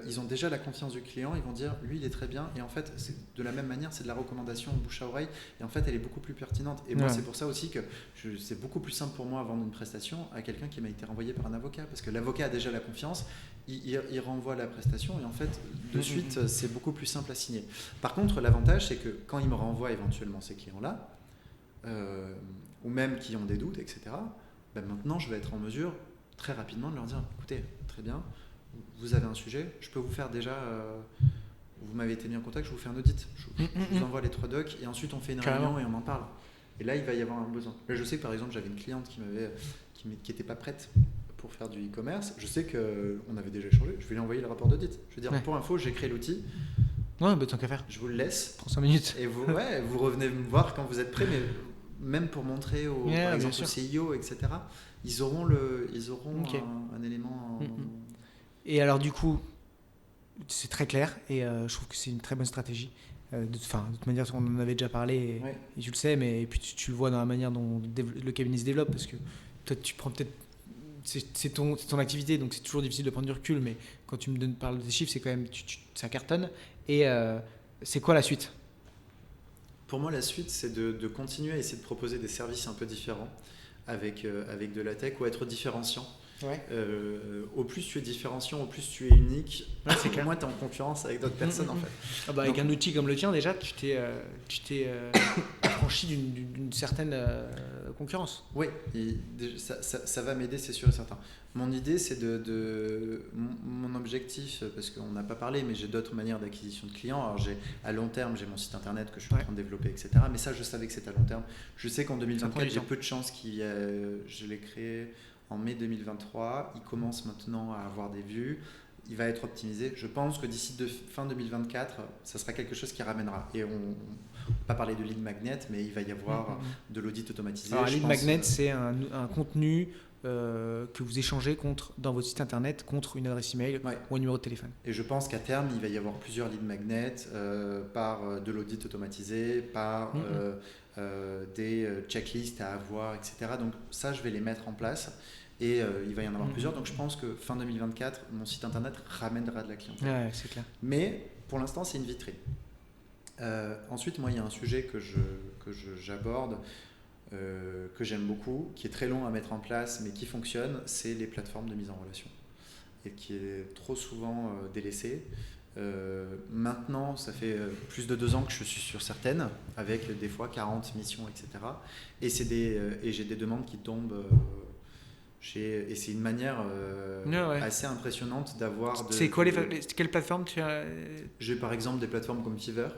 ils ont déjà la confiance du client, ils vont dire, lui, il est très bien. Et en fait, de la même manière, c'est de la recommandation bouche à oreille. Et en fait, elle est beaucoup plus pertinente. Et moi, c'est pour ça aussi que c'est beaucoup plus simple pour moi à vendre une prestation à quelqu'un qui m'a été renvoyé par un avocat. Parce que l'avocat a déjà la confiance, il renvoie la prestation, et en fait, de suite, c'est beaucoup plus simple à signer. Par contre, l'avantage, c'est que quand il me renvoie éventuellement ces clients-là, ou même qui ont des doutes, etc., ben maintenant, je vais être en mesure très rapidement de leur dire, écoutez, très bien, vous avez un sujet, je peux vous faire déjà... vous m'avez été mis en contact, je vous fais un audit. Je vous envoie les 3 docs, et ensuite, on fait une réunion et on en parle. Et là, il va y avoir un besoin. Là, je sais que, par exemple, j'avais une cliente qui n'était pas prête pour faire du e-commerce. Je sais qu'on avait déjà échangé. Je vais lui envoyer le rapport d'audit. Je vais dire, pour info, j'ai créé l'outil. Ouais, bah tant qu'à faire. Je vous le laisse. Prends 5 minutes. Et vous revenez me voir quand vous êtes prêt, mais même pour montrer par exemple au CIO, etc., ils auront un élément... Et alors du coup, c'est très clair, et je trouve que c'est une très bonne stratégie. De toute manière, on en avait déjà parlé, et tu le sais, mais et puis tu le vois dans la manière dont le cabinet se développe, parce que toi, tu prends peut-être... C'est ton activité, donc c'est toujours difficile de prendre du recul, mais quand tu me parles des chiffres, c'est quand même ça cartonne. Et c'est quoi la suite? Pour moi, la suite, c'est de continuer à essayer de proposer des services un peu différents avec de la tech, ou être différenciant. Au plus tu es différenciant, au plus tu es unique, au moins tu es en concurrence avec d'autres personnes en fait. Avec un outil comme le tien, déjà, tu t'es affranchi d'une certaine concurrence. Oui, ça va m'aider, c'est sûr et certain. Mon idée, c'est mon objectif, parce qu'on n'a pas parlé, mais j'ai d'autres manières d'acquisition de clients. Alors à long terme, j'ai mon site internet que je suis en train de développer, etc. Mais ça, je savais que c'était à long terme. Je sais qu'en 2024, j'ai peu de chances je l'ai créé en mai 2023, il commence maintenant à avoir des vues, il va être optimisé. Je pense que d'ici fin 2024, ça sera quelque chose qui ramènera. Et on ne va pas parler de lead magnet, mais il va y avoir de l'audit automatisé. Alors, un lead magnet, c'est un contenu que vous échangez dans votre site internet contre une adresse email ou un numéro de téléphone. Et je pense qu'à terme, il va y avoir plusieurs lead magnets par de l'audit automatisé, par des checklists à avoir, etc. Donc ça, je vais les mettre en place. Et il va y en avoir plusieurs. Donc je pense que fin 2024, mon site internet ramènera de la clientèle. Ouais, c'est clair. Mais pour l'instant, c'est une vitrine. Ensuite, moi, il y a un sujet que j'aborde, que j'aime beaucoup, qui est très long à mettre en place, mais qui fonctionne, c'est les plateformes de mise en relation. Et qui est trop souvent délaissé. Maintenant, ça fait plus de 2 ans que je suis sur certaines, avec des fois 40 missions, etc. Et j'ai des demandes qui tombent... et c'est une manière assez impressionnante d'avoir... C'est quoi quelle plateforme tu as? J'ai par exemple des plateformes comme Fiverr.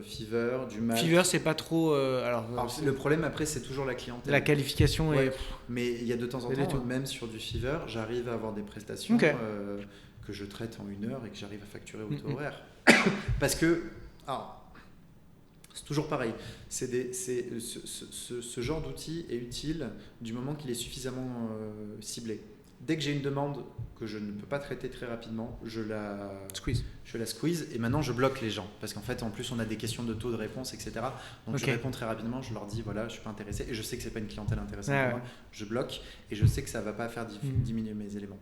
Fiverr, du Mac. Fiverr, c'est pas trop... Alors, le problème après, c'est toujours la clientèle. La qualification est... Mais il y a de temps en temps, même sur du Fiverr, j'arrive à avoir des prestations que je traite en 1 heure et que j'arrive à facturer au taux horaire. Parce que... Alors, c'est toujours pareil. Ce genre d'outil est utile du moment qu'il est suffisamment ciblé. Dès que j'ai une demande que je ne peux pas traiter très rapidement, je la squeeze et maintenant je bloque les gens. Parce qu'en fait, en plus, on a des questions de taux de réponse, etc. Donc je réponds très rapidement, je leur dis voilà, je ne suis pas intéressé et je sais que ce n'est pas une clientèle intéressante pour moi. Je bloque et je sais que ça ne va pas faire diminuer mes éléments.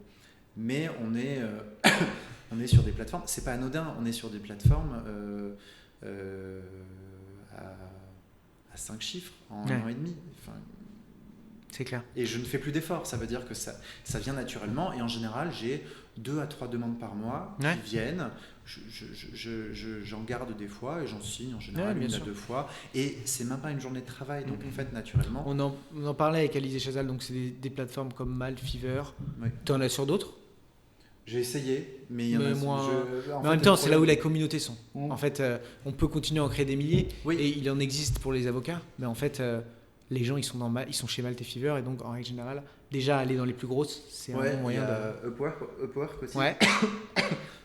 Mais on est sur des plateformes, c'est pas anodin, on est sur des plateformes à 5 chiffres en 1 an et demi. Enfin, C'est clair. Et je ne fais plus d'efforts. Ça veut dire que ça vient naturellement. Et en général, j'ai 2 à 3 demandes par mois qui viennent. J'en garde des fois et j'en signe en général 1 à 2 fois. Et c'est même pas une journée de travail. Donc en fait, naturellement. On en parlait avec Alizé Chazal. Donc c'est des plateformes comme Malte, Fiverr. Tu en as sur d'autres? J'ai essayé, mais il y en a moins. En même temps, c'est là où les communautés sont. En fait, on peut continuer à en créer des milliers. Et il en existe pour les avocats. Mais en fait, les gens, ils sont chez Malte et Fiverr. Et donc, en règle générale, déjà aller dans les plus grosses, c'est un bon moyen de. Upwork aussi. Ouais.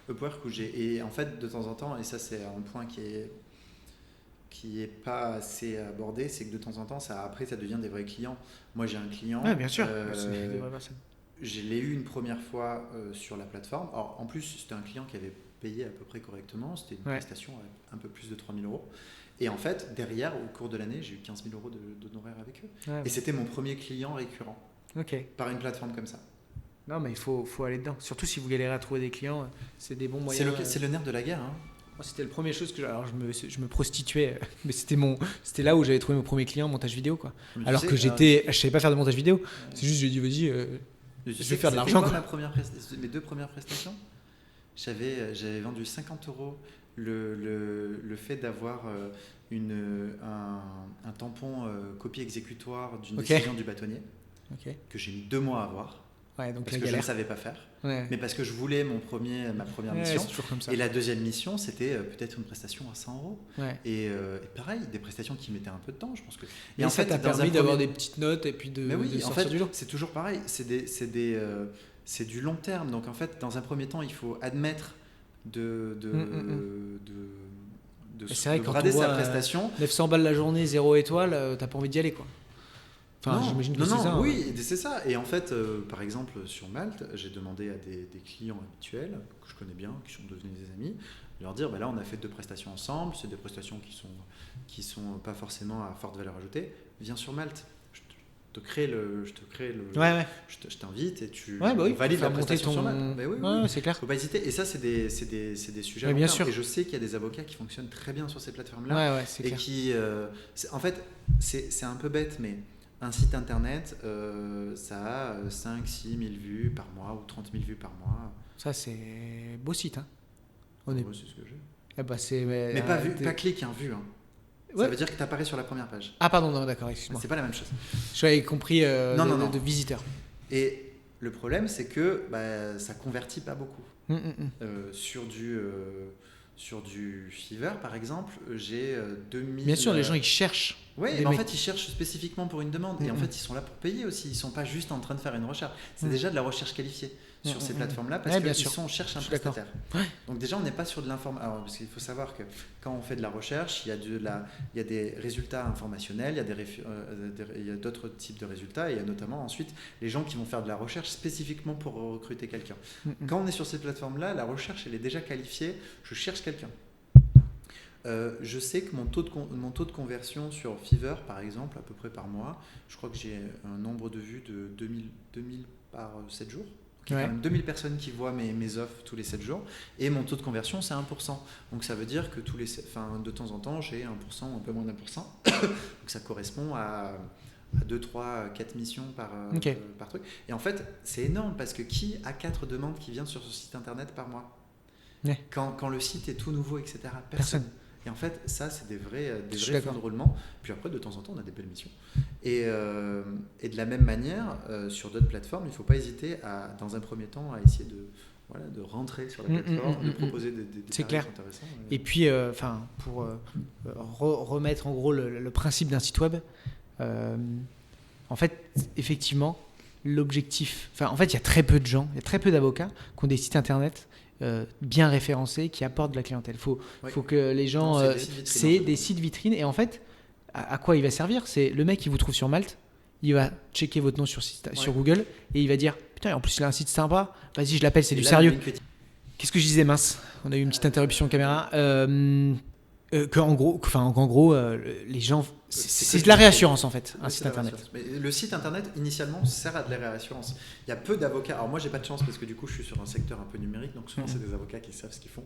Upwork où et en fait, de temps en temps, et ça, c'est un point qui est pas assez abordé, c'est que de temps en temps, après, ça devient des vrais clients. Moi, j'ai un client. Ouais, bien sûr. C'est des vraies personnes. Je l'ai eu une première fois sur la plateforme. Alors, en plus, c'était un client qui avait payé à peu près correctement. C'était une prestation à un peu plus de 3 000 €. Et en fait, derrière, au cours de l'année, j'ai eu 15 000 € d'honoraires avec eux. Ouais, et c'était mon premier client récurrent par une plateforme comme ça. Non, mais il faut aller dedans. Surtout si vous galérez à trouver des clients, c'est des bons moyens. C'est le nerf de la guerre. Hein. Moi, c'était la première chose que alors je me prostituais, mais c'était là où j'avais trouvé mon premier client en montage vidéo, quoi. Alors que je savais pas faire de montage vidéo. C'est juste, j'ai dit, vas-y, je vais faire de l'argent. Mes 2 premières prestations, j'avais vendu 50 € le fait d'avoir un tampon copie exécutoire d'une décision du bâtonnier que j'ai mis 2 mois à avoir. Ouais, donc parce que je ne savais pas faire, mais parce que je voulais ma première mission. C'est toujours comme ça. Et la deuxième mission, c'était peut-être une prestation à 100 €. Ouais. Et pareil, des prestations qui mettaient un peu de temps, je pense que. Et en fait, ça t'a permis d'avoir des petites notes et puis de sortir du lot. C'est toujours pareil. C'est du long terme. Donc en fait, dans un premier temps, il faut admettre de brader sa prestation. 900 balles la journée, 0 étoile, t'as pas envie d'y aller, quoi. Enfin, j'imagine que c'est ça. Oui, c'est ça. Et en fait, par exemple, sur Malte, j'ai demandé à des clients habituels que je connais bien, qui sont devenus des amis, de leur dire, là, on a fait 2 prestations ensemble. C'est des prestations qui sont pas forcément à forte valeur ajoutée. Viens sur Malte. Je t'invite et tu valides la prestation sur Malte. Oui, c'est clair. Faut pas hésiter. Et ça, c'est des sujets. Bien sûr. Et je sais qu'il y a des avocats qui fonctionnent très bien sur ces plateformes-là. C'est clair. Qui, en fait, c'est un peu bête, mais un site internet, ça a 5-6 000 vues par mois ou 30 000 vues par mois. Ça, c'est beau site. Hein. C'est ce que j'ai. Mais pas clic, vu. Hein. Ça veut dire que tu apparais sur la première page. Ah pardon, non, d'accord, excuse-moi. C'est pas la même chose. J'avais compris de visiteurs. Et le problème, c'est que ça convertit pas beaucoup. Sur du Fiverr, par exemple, j'ai 2000... Bien sûr, les gens, ils cherchent. Oui, mais en fait, ils cherchent spécifiquement pour une demande. Et en fait, ils sont là pour payer aussi. Ils ne sont pas juste en train de faire une recherche. C'est déjà de la recherche qualifiée sur ces plateformes-là parce qu'ils cherchent un prestataire. Donc déjà, on n'est pas sur de l'information. Alors, parce qu'il faut savoir que quand on fait de la recherche, il y a des résultats informationnels, il y a d'autres types de résultats. Et il y a notamment ensuite les gens qui vont faire de la recherche spécifiquement pour recruter quelqu'un. Quand on est sur ces plateformes-là, la recherche, elle est déjà qualifiée. Je cherche quelqu'un. Je sais que mon taux de conversion sur Fiverr, par exemple, à peu près par mois, je crois que j'ai un nombre de vues de 2000 par 7 jours. Il y a quand même 2000 personnes qui voient mes offres tous les 7 jours. Et mon taux de conversion, c'est 1%. Donc ça veut dire que de temps en temps, j'ai 1%, un peu moins d'1%. Donc ça correspond à 2, 3, 4 missions par truc. Et en fait, c'est énorme parce que qui a 4 demandes qui viennent sur ce site internet par mois quand le site est tout nouveau, etc. Personne. Et en fait, ça, c'est des vrais fonds de roulement. Puis après, de temps en temps, on a des belles missions. Et de la même manière, sur d'autres plateformes, il ne faut pas hésiter, dans un premier temps, à essayer de rentrer sur la plateforme, de proposer des tarifs intéressants. Et puis, pour remettre en gros le principe d'un site web, en fait, effectivement, l'objectif... en fait, il y a très peu de gens, il y a très peu d'avocats qui ont des sites internet bien référencés, qui apportent de la clientèle. Faut que les gens... c'est des sites vitrines. Et en fait, à quoi il va servir ? C'est le mec qui vous trouve sur Malte, il va checker votre nom sur Google et il va dire « Putain, en plus, il a un site sympa. Vas-y, je l'appelle, c'est du sérieux. » Qu'est-ce que je disais, mince ? On a eu une petite interruption caméra. En gros, les gens... C'est de la réassurance en fait, un site internet. Mais le site internet initialement sert à de la réassurance. Il y a peu d'avocats. Alors moi j'ai pas de chance parce que du coup je suis sur un secteur un peu numérique, donc souvent c'est des avocats qui savent ce qu'ils font.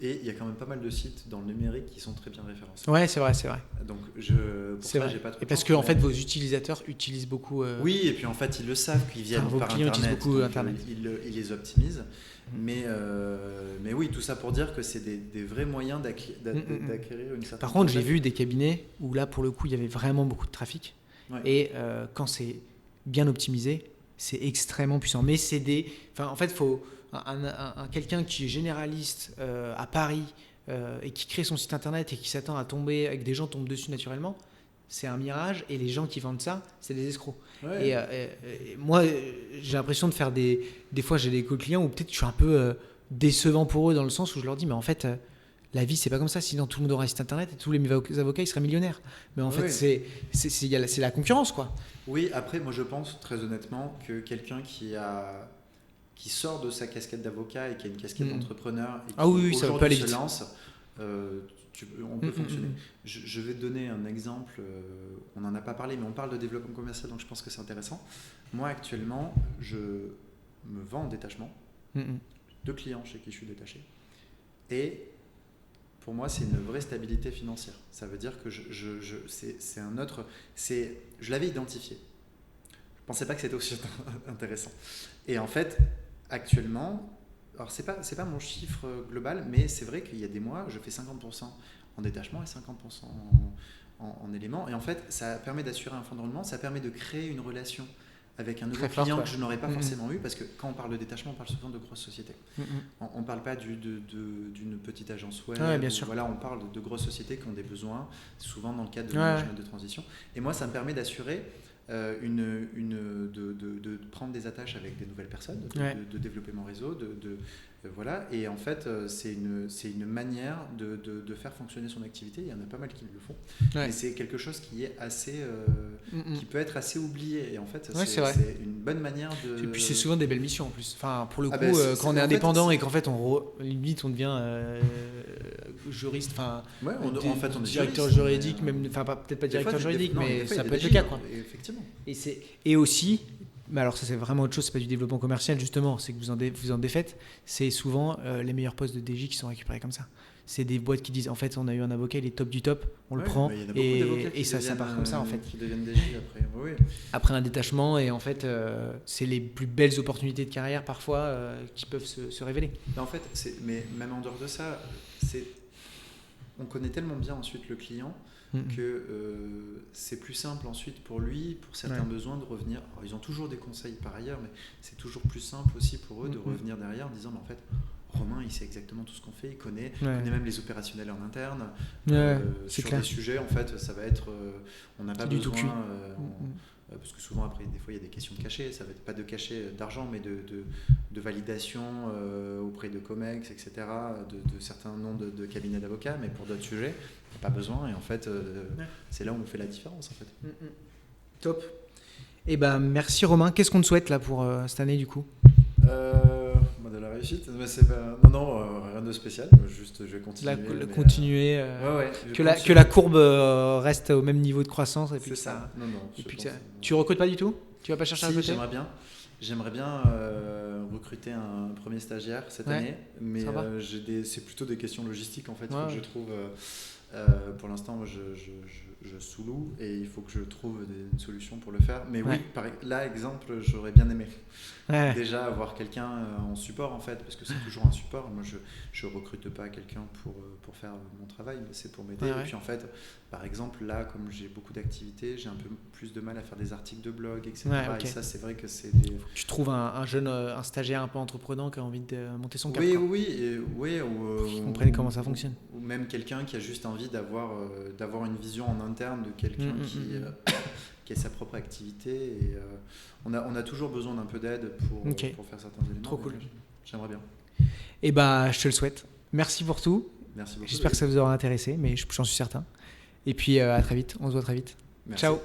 Et il y a quand même pas mal de sites dans le numérique qui sont très bien référencés. Ouais, c'est vrai. Donc, pour C'est ça, vrai. j'ai pas trop Et parce de que temps, en fait, vos utilisateurs utilisent beaucoup. Oui, et puis en fait, ils le savent qu'ils viennent vos par clients Internet. utilisent beaucoup donc, Internet. Ils les optimisent. Mais oui, tout ça pour dire que c'est des vrais moyens d'acquérir une certaine... Par contre, j'ai vu des cabinets où là, pour le coup, il y avait vraiment beaucoup de trafic. Ouais. Et quand c'est bien optimisé, c'est extrêmement puissant. Mais c'est des... Enfin, en fait, il faut quelqu'un qui est généraliste à Paris et qui crée son site internet et qui s'attend à tomber, que des gens tombent dessus naturellement, c'est un mirage. Et les gens qui vendent ça, c'est des escrocs. Ouais. Et moi, j'ai l'impression de faire des fois, j'ai des clients où peut-être je suis un peu décevant pour eux dans le sens où je leur dis, mais en fait... La vie, c'est pas comme ça. Sinon, tout le monde aurait un site internet et tous les avocats, ils seraient millionnaires. Mais en fait, c'est la concurrence, quoi. Oui, après, moi, je pense très honnêtement que quelqu'un qui sort de sa casquette d'avocat et qui a une casquette d'entrepreneur et qui aujourd'hui se lance, on peut fonctionner. Je vais te donner un exemple. On n'en a pas parlé, mais on parle de développement commercial, donc je pense que c'est intéressant. Moi, actuellement, je me vends en détachement. 2 clients chez qui je suis détaché. Et pour moi, c'est une vraie stabilité financière. Ça veut dire que c'est un autre... Je l'avais identifié. Je ne pensais pas que c'était aussi intéressant. Et en fait, actuellement, alors c'est pas mon chiffre global, mais c'est vrai qu'il y a des mois, je fais 50% en détachement et 50% en éléments. Et en fait, ça permet d'assurer un fonds de roulement, ça permet de créer une relation avec un nouveau client que je n'aurais pas forcément eu, parce que quand on parle de détachement, on parle souvent de grosses sociétés. On ne parle pas d'une petite agence web. Bien sûr. Voilà, on parle de grosses sociétés qui ont des besoins, souvent dans le cadre de management de transition. Et moi, ça me permet d'assurer de prendre des attaches avec des nouvelles personnes, de développer mon réseau, voilà. Et en fait, c'est une manière de faire fonctionner son activité. Il y en a pas mal qui le font. Mais c'est quelque chose qui est assez, qui peut être assez oublié. Et en fait, c'est une bonne manière de... Et puis c'est souvent des belles missions en plus. Enfin, pour le coup, quand on est indépendant et qu'en fait, limite, on devient juriste. Enfin, en fait, on est directeur juridique, même. Enfin, peut-être pas directeur juridique, mais ça peut être le cas, quoi. Effectivement. Et aussi, mais alors ça c'est vraiment autre chose, c'est pas du développement commercial justement, c'est que vous en défaites, c'est souvent les meilleurs postes de DJ qui sont récupérés comme ça. C'est des boîtes qui disent en fait on a eu un avocat, il est top du top, on le prend et ça part comme ça en fait. Qui deviennent DJ après. Oui. Après un détachement et en fait c'est les plus belles opportunités de carrière parfois qui peuvent se révéler. Mais en fait, mais même en dehors de ça, on connaît tellement bien ensuite le client que c'est plus simple ensuite pour lui, pour certains besoins, de revenir. Alors, ils ont toujours des conseils par ailleurs, mais c'est toujours plus simple aussi pour eux de revenir derrière en disant mais en fait, Romain, il sait exactement tout ce qu'on fait, il connaît même les opérationnels en interne. Sur des sujets, en fait, ça va être... on n'a pas besoin... parce que souvent, après, des fois, il y a des questions de cachet. Ça va être pas de cachet d'argent, mais de validation auprès de COMEX, etc., de certains noms de cabinets d'avocats. Mais pour d'autres sujets, il n'y a pas besoin. Et en fait, c'est là où on fait la différence, en fait. Top. Eh ben, merci Romain. Qu'est-ce qu'on te souhaite là pour cette année, du coup ? De la réussite, mais c'est pas... non, rien de spécial. Juste, je vais continuer. Que la courbe reste au même niveau de croissance. Et puis c'est ça. Tu recrutes pas du tout ? Tu vas pas chercher à recruter ? J'aimerais bien recruter un premier stagiaire cette année, mais c'est plutôt des questions logistiques en fait. Il faut que je trouve. Pour l'instant, je sous-loue et il faut que je trouve une solution pour le faire. Mais oui, là, exemple, j'aurais bien aimé déjà avoir quelqu'un en support en fait, parce que c'est toujours un support. Moi, je recrute pas quelqu'un pour faire mon travail, mais c'est pour m'aider. Et puis en fait, par exemple, là, comme j'ai beaucoup d'activités, j'ai un peu plus de mal à faire des articles de blog, etc. Et ça, c'est vrai que c'est Tu trouves un stagiaire un peu entreprenant qui a envie de monter son cap. Qui comprenne comment ça fonctionne. Ou même quelqu'un qui a juste envie d'avoir une vision en interne de quelqu'un qui a sa propre activité. Et on a toujours besoin d'un peu d'aide pour faire certains éléments. Trop cool. J'aimerais bien. Et je te le souhaite. Merci pour tout. Merci beaucoup. J'espère que ça vous aura intéressé, mais j'en suis certain. Et puis à très vite. On se voit très vite. Merci. Ciao.